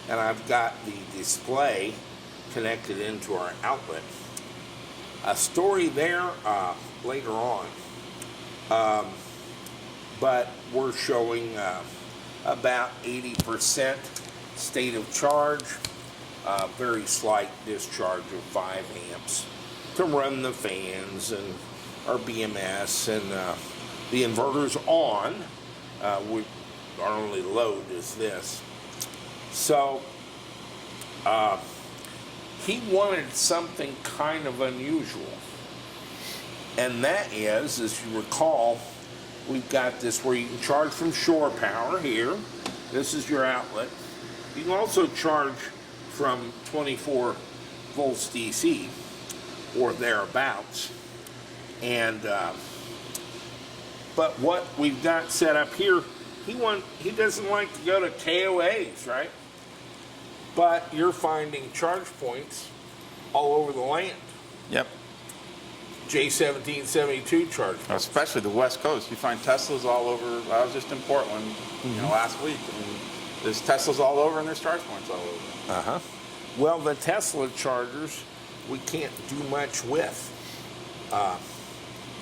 Speaker 1: and I've got the display connected into our outlet. A story there later on, but we're showing about 80% state of charge, very slight discharge of 5 amps to run the fans and our BMS, and the inverter's on. Our only load is this. So he wanted something kind of unusual, and that is, as you recall, we've got this where you can charge from shore power here. This is your outlet. You can also charge from 24 volts DC or thereabouts. And but what we've got set up here, he doesn't like to go to KOAs, right? But you're finding charge points all over the land.
Speaker 2: Yep.
Speaker 1: J1772 charge points.
Speaker 2: Especially the West Coast. You find Teslas all over. I was just in Portland, last week, and there's Teslas all over, and there's charge points all over.
Speaker 1: Well, the Tesla chargers, we can't do much with.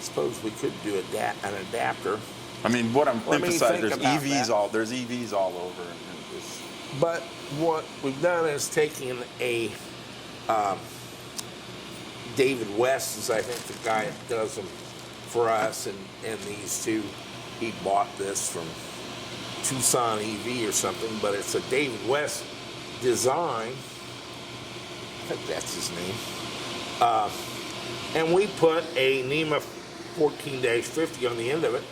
Speaker 1: Suppose we could do an adapter.
Speaker 2: I mean, what I'm
Speaker 1: Let me
Speaker 2: emphasizing,
Speaker 1: think
Speaker 2: there's
Speaker 1: about
Speaker 2: EVs
Speaker 1: that.
Speaker 2: there's EVs all over. And it's,
Speaker 1: But what we've done is taken a David West is, I think, the guy that does them for us, and these two, he bought this from Tucson EV or something, but it's a David West design. I think that's his name. And we put a NEMA 14-50 on the end of it.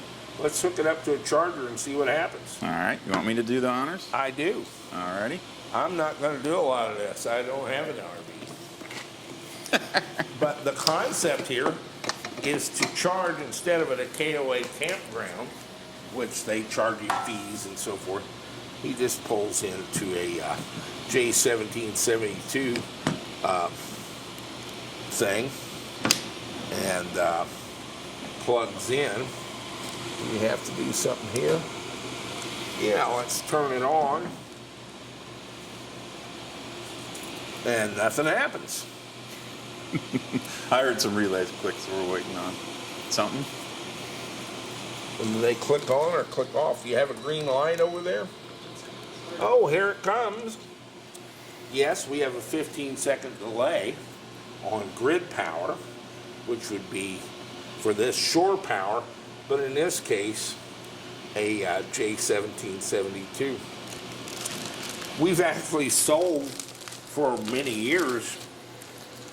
Speaker 1: Let's hook it up to a charger and see what happens.
Speaker 2: all right. You want me to do the honors?
Speaker 1: I do.
Speaker 2: All righty.
Speaker 1: I'm not going to do a lot of this. I don't have an RV. But the concept here is to charge instead of at a KOA campground, which they charge you fees and so forth. He just pulls into a J1772 thing and plugs in. You have to do something here. Yeah, let's turn it on. And nothing happens.
Speaker 2: I heard some relays quick, so we're waiting on something.
Speaker 1: When they click on or click off, you have a green light over there. Oh, here it comes. Yes, we have a 15-second delay on grid power, which would be for this shore power, but in this case, a J1772. We've actually sold for many years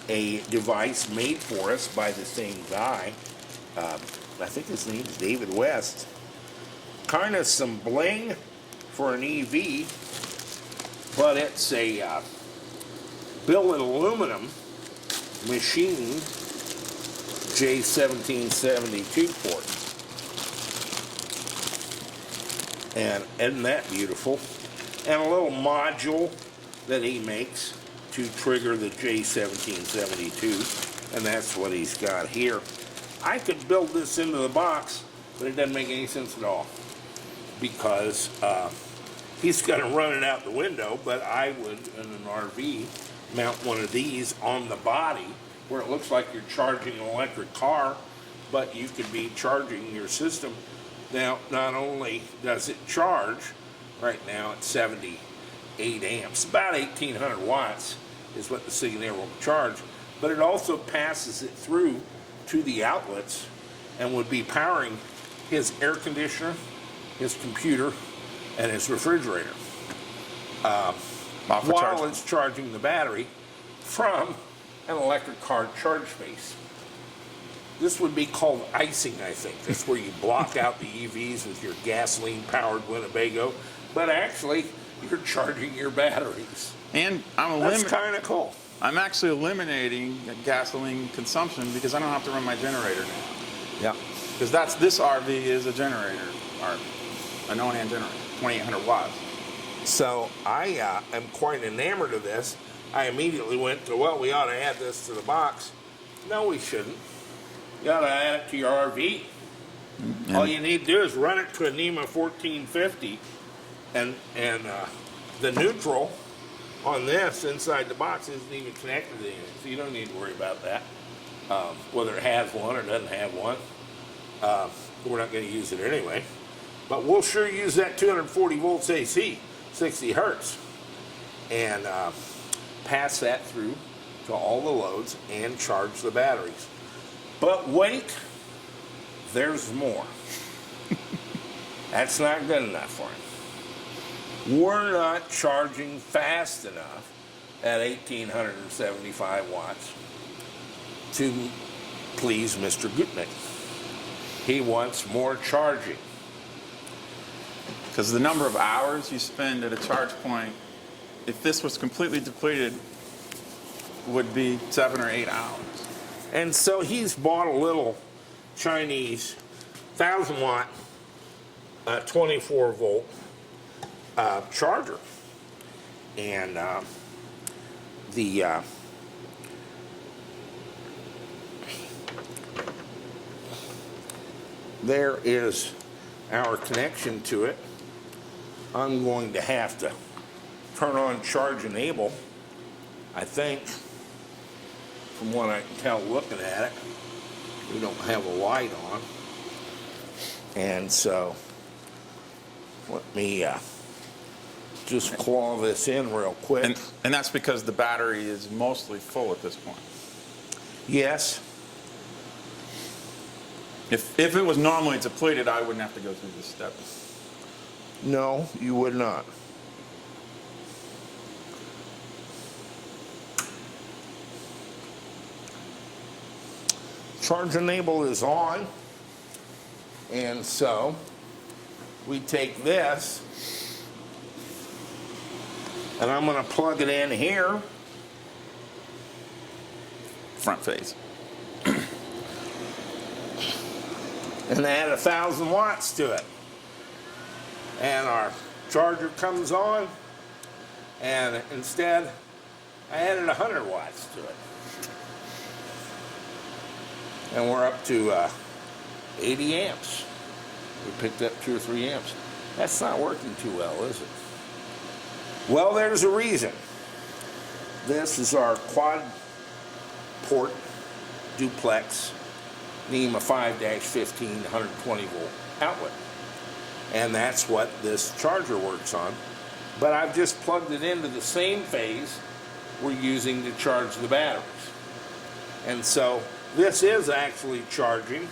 Speaker 1: a device made for us by the same guy. I think his name is David West. Kind of some bling for an EV, but it's a billet aluminum machined J1772 port. And isn't that beautiful? And a little module that he makes to trigger the J1772, and that's what he's got here. I could build this into the box, but it doesn't make any sense at all because he's going to run it out the window, but I would, in an RV, mount one of these on the body where it looks like you're charging an electric car, but you could be charging your system. Now, not only does it charge, right now it's 78 amps, about 1,800 watts is what the Signature will charge, but it also passes it through to the outlets and would be powering his air conditioner, his computer, and his refrigerator while it's charging the battery from an electric car charge space. This would be called icing, I think. That's where you block out the EVs with your gasoline-powered Winnebago, but actually, you're charging your batteries.
Speaker 2: And
Speaker 1: That's kind of cool.
Speaker 2: I'm actually eliminating gasoline consumption because I don't have to run my generator now.
Speaker 1: Yeah.
Speaker 2: Because this RV is a generator RV, a no-hand generator, 2,800 watts.
Speaker 1: So I am quite enamored of this. I immediately went to, well, we ought to add this to the box. No, we shouldn't. You ought to add it to your RV. All you need to do is run it to a NEMA 1450, and the neutral on this inside the box isn't even connected to anything, so you don't need to worry about that. Whether it has one or doesn't have one. We're not going to use it anyway. But we'll sure use that 240 volts AC, 60 hertz, and pass that through to all the loads and charge the batteries. But wait, there's more. That's not good enough for him. We're not charging fast enough at 1,875 watts to please Mr. Gutnick. He wants more charging.
Speaker 2: Because the number of hours you spend at a charge point if this was completely depleted, would be 7 or 8 hours.
Speaker 1: And so he's bought a little Chinese 1,000-watt, 24-volt charger. And there is our connection to it. I'm going to have to turn on Charge Enable, I think, from what I can tell looking at it. We don't have a light on. And so, let me just claw this in real quick.
Speaker 2: And that's because the battery is mostly full at this point.
Speaker 1: Yes.
Speaker 2: If it was normally depleted, I wouldn't have to go through this step.
Speaker 1: No, you would not. Charge Enable is on. And so we take this and I'm going to plug it in here.
Speaker 2: Front face.
Speaker 1: And add 1,000 watts to it. And our charger comes on, and instead I added 100 watts to it. And we're up to 80 amps. We picked up 2 or 3 amps. That's not working too well, is it? Well, there's a reason. This is our quad port duplex NEMA 5-15 120 volt outlet. And that's what this charger works on. But I've just plugged it into the same phase we're using to charge the batteries. And so this is actually charging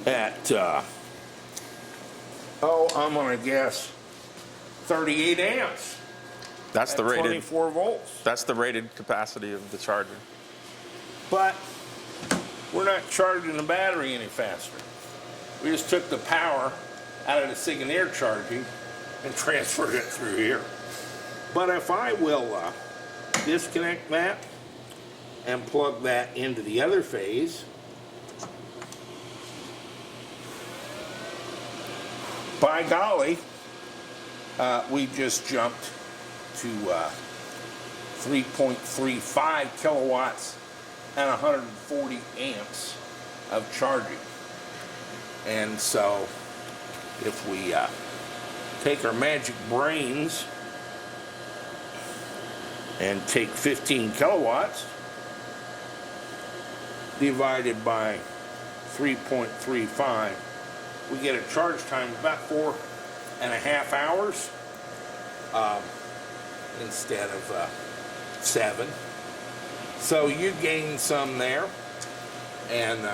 Speaker 1: at, I'm going to guess 38 amps.
Speaker 2: That's the rated.
Speaker 1: 24 volts.
Speaker 2: That's the rated capacity of the charger.
Speaker 1: But we're not charging the battery any faster. We just took the power out of the Sigoneer charging and transferred it through here. But if I will disconnect that and plug that into the other phase, by golly, we just jumped to 3.35 kilowatts and 140 amps of charging. And so if we take our magic brains and take 15 kilowatts divided by 3.35, we get a charge time of about 4.5 hours instead of 7. So you gain some there, and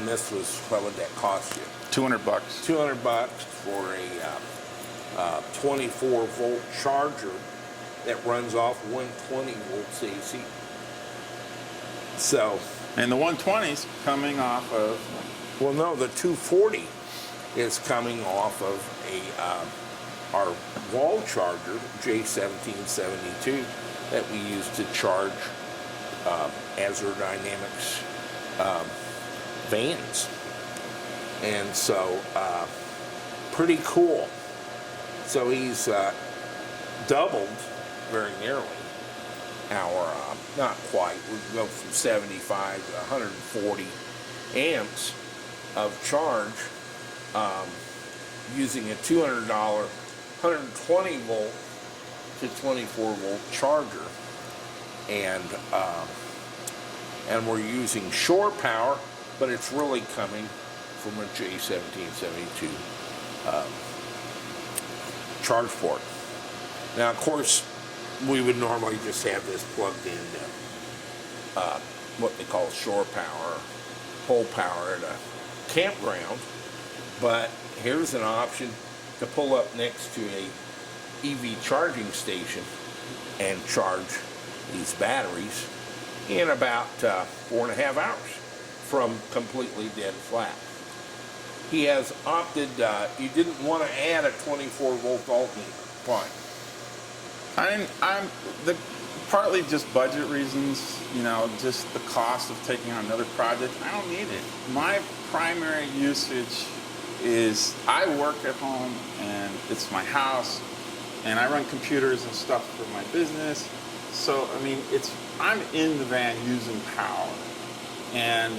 Speaker 1: this was, what would that cost you?
Speaker 2: $200.
Speaker 1: $200 for a 24 volt charger that runs off 120 volts AC. So,
Speaker 2: And the 120's coming off of.
Speaker 1: well, no, the 240 is coming off of our wall charger, J1772, that we use to charge Azure Dynamics vans. And so, pretty cool. So he's doubled very nearly our, not quite, we go from 75 to 140 amps of charge using a $200 120 volt to 24 volt charger. And we're using shore power, but it's really coming from a J1772 charge port. Now, of course, we would normally just have this plugged into what they call shore power, pole power at a campground. But here's an option to pull up next to a EV charging station and charge these batteries in about 4.5 hours from completely dead flat. he has opted, you didn't want to add a 24-volt voltmeter. Why?
Speaker 2: I'm the partly just budget reasons, just the cost of taking on another project. I don't need it. My primary usage is I work at home and it's my house and I run computers and stuff for my business. So, I mean, I'm in the van using power. And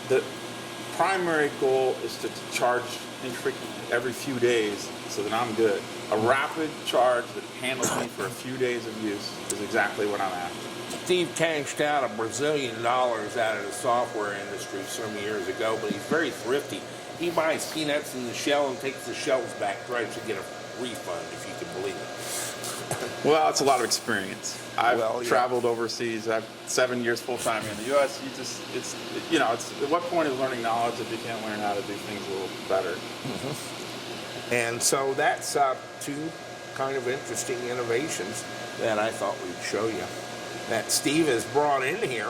Speaker 2: the primary goal is to charge infrequently every few days so that I'm good. A rapid charge that handles me for a few days of use is exactly what I'm after.
Speaker 1: Steve cashed out $1 Brazilian out of the software industry some years ago, but he's very thrifty. He buys peanuts in the shell and takes the shells back, tries to get a refund, if you can believe it.
Speaker 2: Well, it's a lot of experience. I've
Speaker 1: Well, yeah.
Speaker 2: traveled overseas. I've 7 years full-time in the U.S. It's at what point is learning knowledge if you can't learn how to do things a little better?
Speaker 1: And so that's two kind of interesting innovations that I thought we'd show you that Steve has brought in here.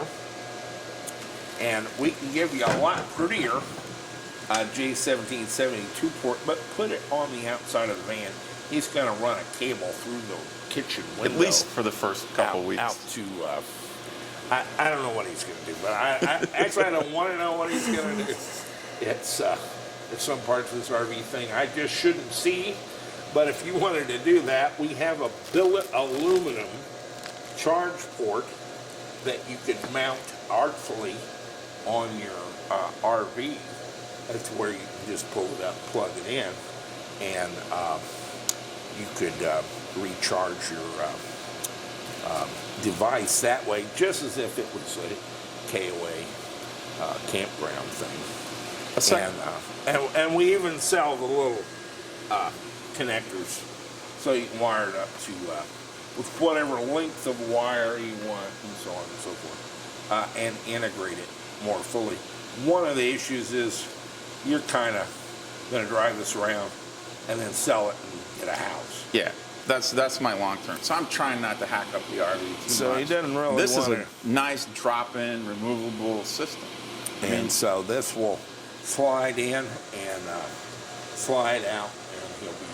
Speaker 1: And we can give you a lot prettier J1772 port, but put it on the outside of the van. He's going to run a cable through the kitchen window.
Speaker 2: At least for the first couple weeks.
Speaker 1: Out to, I don't know what he's going to do, but I don't want to know what he's going to do. It's some parts of this RV thing I just shouldn't see. But if you wanted to do that, we have a billet aluminum charge port that you could mount artfully on your RV. That's where you can just pull it up, plug it in, and you could recharge your device that way, just as if it was a KOA campground thing. And we even sell the little connectors, so you can wire it up to with whatever length of wire you want, and so on and so forth, and integrate it more fully. One of the issues is you're kind of going to drive this around and then sell it and get a house.
Speaker 2: Yeah, that's my long term. So I'm trying not to hack up the RV too much.
Speaker 1: So he doesn't really
Speaker 2: This is
Speaker 1: want
Speaker 2: a nice drop-in, removable system.
Speaker 1: And so this will slide in and slide out, and he'll be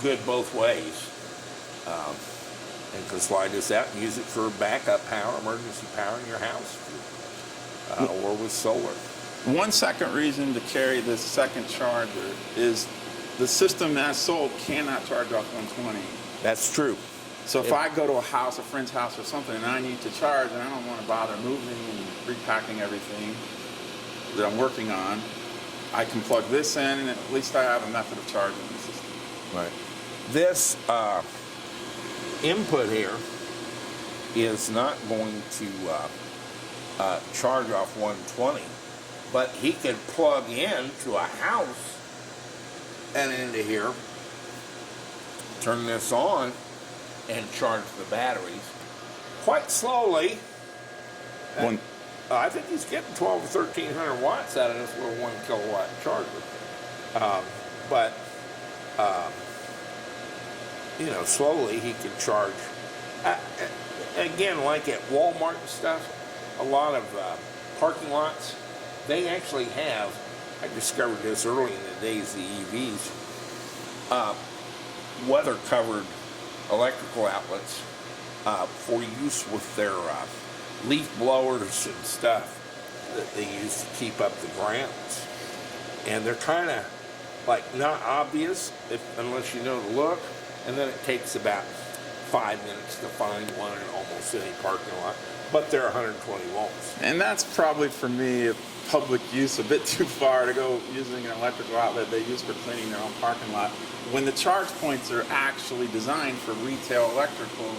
Speaker 1: good both ways. And you can slide this out and use it for backup power, emergency power in your house, or with solar.
Speaker 2: 1 second reason to carry this second charger is the system that's sold cannot charge off 120.
Speaker 1: That's true.
Speaker 2: So if I go to a house, a friend's house or something, and I need to charge, and I don't want to bother moving and repacking everything that I'm working on, I can plug this in, and at least I have a method of charging the system.
Speaker 1: Right. This input here is not going to charge off 120, but he could plug in to a house and into here, turn this on, and charge the batteries quite slowly. I think he's getting 1,200 or 1,300 watts out of this little 1 kilowatt charger. Slowly he can charge. Again, like at Walmart and stuff, a lot of parking lots, they actually have, I discovered this early in the days of the EVs, weather-covered electrical outlets for use with their leaf blowers and stuff that they use to keep up the grounds. And they're kind of like not obvious unless you know the look, and then it takes about 5 minutes to find one in almost any parking lot, but they're 120 volts.
Speaker 2: And that's probably, for me, public use a bit too far to go using an electrical outlet they use for cleaning their own parking lot, when the charge points are actually designed for retail electrical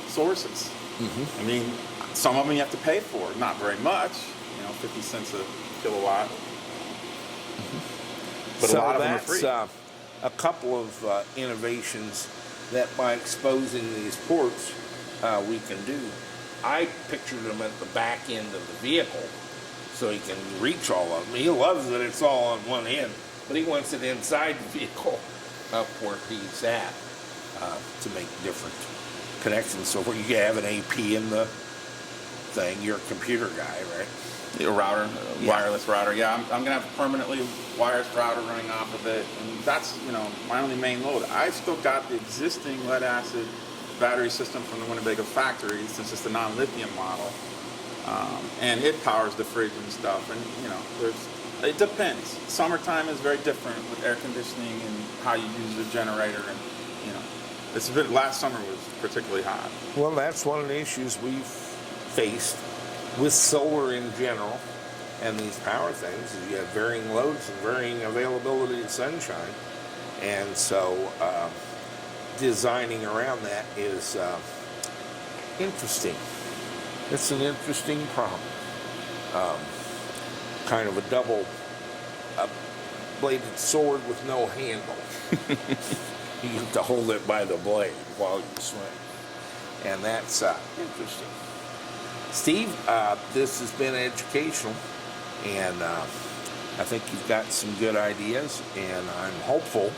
Speaker 2: sources. Mm-hmm. I mean, some of them you have to pay for, not very much, 50 cents a kilowatt. Mm-hmm. But so a lot of them are free.
Speaker 1: A couple of innovations that by exposing these ports we can do. I pictured them at the back end of the vehicle so he can reach all of them. He loves that it's all on one end, but he wants it inside the vehicle up where he's at to make different connections. So where you can have an AP in the thing, you're a computer guy, right?
Speaker 2: A router,
Speaker 1: Yeah.
Speaker 2: wireless router. Yeah, I'm gonna have a permanently wireless router running off of it, and that's my only main load. I still got the existing lead acid battery system from the Winnebago factory. It's just a non-lithium model, and it powers the fridge and stuff. And it depends. Summertime is very different with air conditioning and how you use the generator, and last summer was particularly hot.
Speaker 1: Well, that's one of the issues we've faced with solar in general and these power things is you have varying loads and varying availability of sunshine. And so designing around that is interesting. It's an interesting problem. Kind of a double-bladed sword with no handle. You have to hold it by the blade while you swing. And that's interesting. Steve, this has been educational, and I think you've got some good ideas, and I'm hopeful,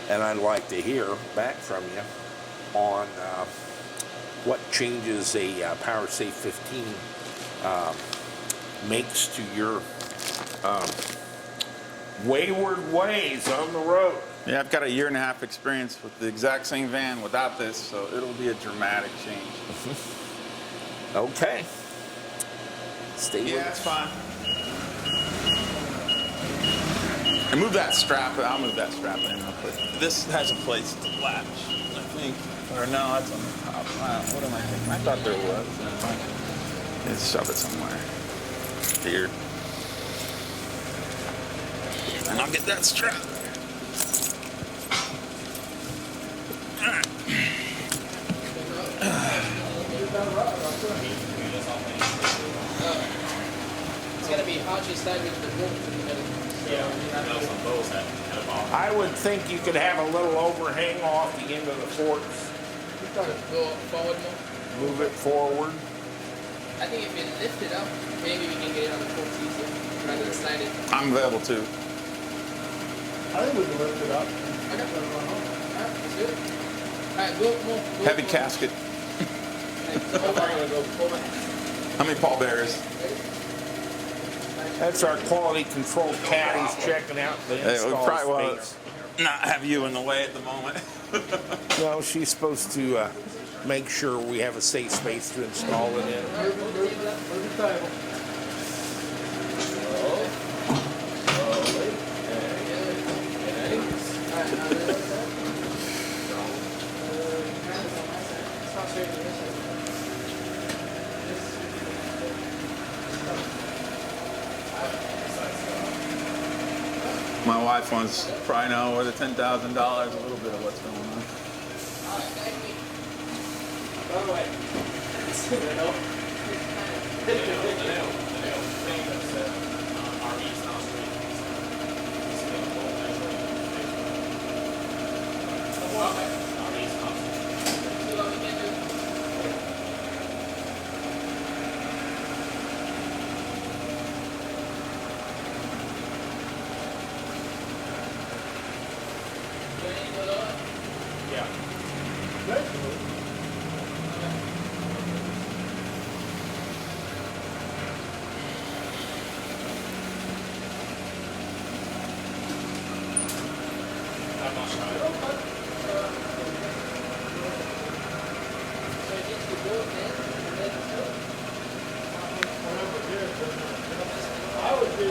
Speaker 1: and I'd like to hear back from you on what changes a PowerSafe 15 makes to your wayward ways on the road.
Speaker 2: Yeah, I've got a 1.5 year experience with the exact same van without this, so it'll be a dramatic change.
Speaker 1: Okay. Stay with
Speaker 2: It's
Speaker 1: us.
Speaker 2: fine. And move that strap. I'll move that strap in real quick. This has a place to latch, I think. Or no, that's on the top. What am I thinking? I thought there was. Let's shove it somewhere. Here. And I'll get that strap.
Speaker 3: It's gonna be hard to start with the book.
Speaker 1: I would think you could have a little overhang off the end of the forks.
Speaker 3: Go forward more.
Speaker 1: Move it forward.
Speaker 3: I think if you lift it up, maybe we can get it on the forks easier rather than slide it.
Speaker 2: I'm available too.
Speaker 4: I think we can lift it up.
Speaker 3: Okay. Alright, let's do it. Alright, go more.
Speaker 2: Heavy casket.
Speaker 3: Over.
Speaker 2: How many pallbearers?
Speaker 1: That's our quality control caddies checking out the
Speaker 2: Hey, we
Speaker 1: install
Speaker 2: probably want
Speaker 1: space.
Speaker 2: to not have you in the way at the moment.
Speaker 1: Well, she's supposed to make sure we have a safe space to install it in.
Speaker 4: Move the table.
Speaker 2: My wife wants to probably know with the $10,000 a little bit of what's going on.
Speaker 4: I would do.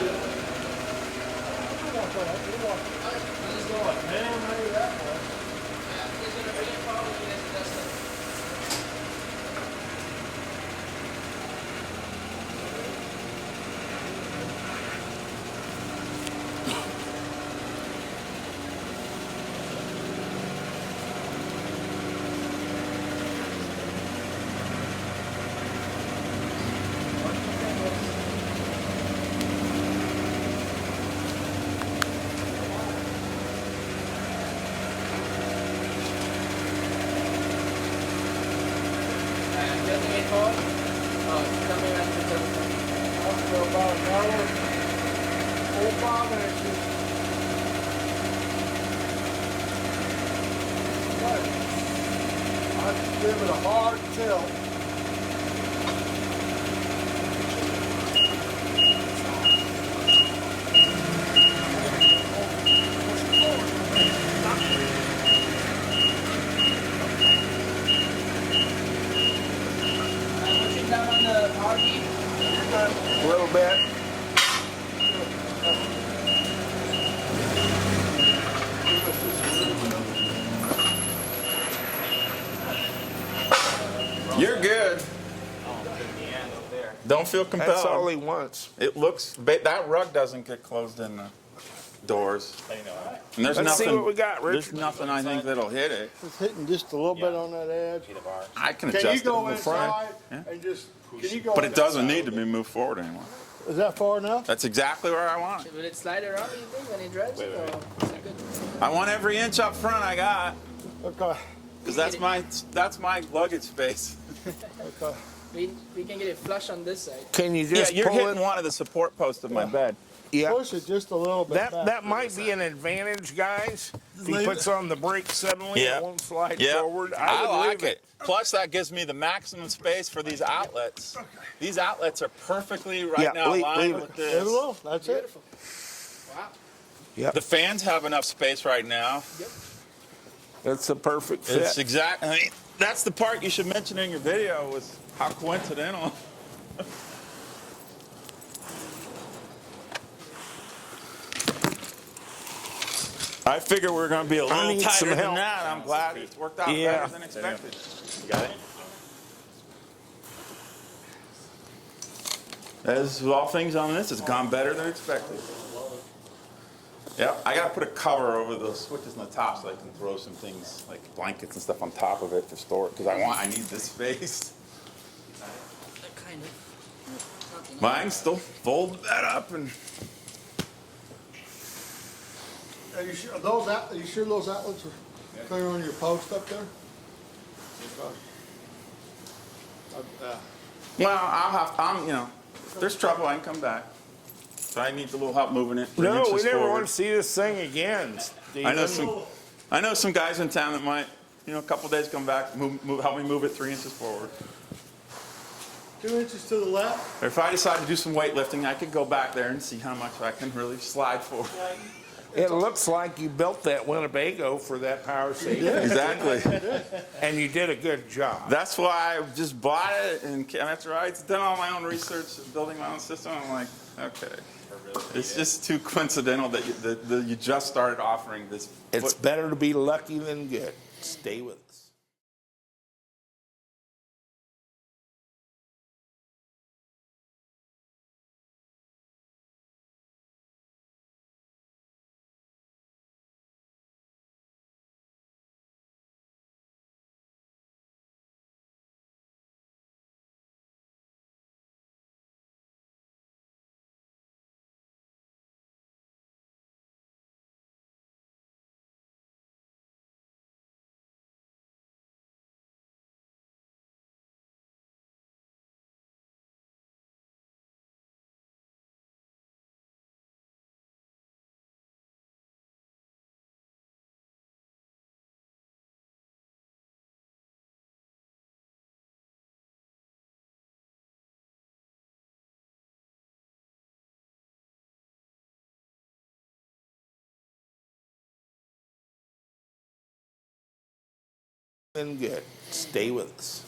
Speaker 4: Man, maybe that much. After about an hour, 45 inches. Right. I give it a hard tilt.
Speaker 1: A little bit.
Speaker 2: You're good. Don't feel compelled.
Speaker 1: That's all he wants.
Speaker 2: It looks that rug doesn't get closed in the doors. And there's
Speaker 1: Let's see
Speaker 2: nothing.
Speaker 1: what we got,
Speaker 2: There's
Speaker 1: Richard.
Speaker 2: nothing I think that'll hit it.
Speaker 4: It's hitting just a little bit on that edge.
Speaker 2: I can
Speaker 4: Can
Speaker 2: adjust
Speaker 4: you
Speaker 2: it
Speaker 4: go
Speaker 2: in the front.
Speaker 4: inside and just, can you go?
Speaker 2: But it doesn't need to be moved forward anymore.
Speaker 4: Is that far enough?
Speaker 2: That's exactly where I want it.
Speaker 3: Will it slide around, you think, when it drives it? Or is it good?
Speaker 2: I want every inch up front I got,
Speaker 4: Okay,
Speaker 2: because that's my luggage space.
Speaker 4: okay.
Speaker 3: We can get it flush on this side.
Speaker 1: Can you
Speaker 2: Yeah,
Speaker 1: just
Speaker 2: you're
Speaker 1: pull
Speaker 2: hitting
Speaker 1: it?
Speaker 2: one of the support posts of my bed.
Speaker 1: Yeah.
Speaker 4: Push it just a little bit back.
Speaker 1: That might be an advantage, guys. If he
Speaker 4: Leave
Speaker 1: puts
Speaker 4: it.
Speaker 1: on the brake suddenly,
Speaker 2: Yeah.
Speaker 1: it won't slide
Speaker 2: Yeah,
Speaker 1: forward.
Speaker 2: I
Speaker 1: would
Speaker 2: like
Speaker 1: leave
Speaker 2: it. Plus, that gives me the maximum space for these outlets. These outlets are perfectly
Speaker 1: Yeah,
Speaker 2: now
Speaker 1: leave
Speaker 2: aligned
Speaker 1: it.
Speaker 2: with
Speaker 4: Leave it
Speaker 2: this.
Speaker 4: alone, that's it.
Speaker 3: Beautiful. Wow.
Speaker 1: Yep.
Speaker 2: The fans have enough space right now.
Speaker 1: It's a perfect fit.
Speaker 2: It's exact. I mean, that's the part you should mention in your video. Was how coincidental. I figured we were going to be a little
Speaker 1: need some
Speaker 2: tighter than
Speaker 1: help.
Speaker 2: that. I'm glad it's worked out
Speaker 1: Yeah.
Speaker 2: better than expected. You got it? As with all things on this, it's gone better than expected. Yep, I got to put a cover over those switches on the top so I can throw some things like blankets and stuff on top of it to store it because I need this space.
Speaker 3: Kind of.
Speaker 2: Mine still fold that up and
Speaker 4: Are you sure, are you sure those outlets are clear on your post up there?
Speaker 2: well, if there's trouble, I can come back. So I need a little help moving it. 3
Speaker 1: No, we
Speaker 2: inches
Speaker 1: never
Speaker 2: forward.
Speaker 1: want to see this thing again.
Speaker 2: I know
Speaker 1: Stephen.
Speaker 2: some guys in town that might, a couple days come back, help me move it 3 inches forward.
Speaker 4: 2 inches to the left?
Speaker 2: Or if I decide to do some weightlifting, I could go back there and see how much I can really slide forward.
Speaker 1: It looks like you built that Winnebago for that power safety,
Speaker 2: Exactly.
Speaker 1: and you did a good job.
Speaker 2: That's why I just bought it, and after I'd done all my own research, building my own system, I'm like, okay. It's just too coincidental that you just started offering this.
Speaker 1: It's better to be lucky than good. Stay with us. Been good. Stay with us.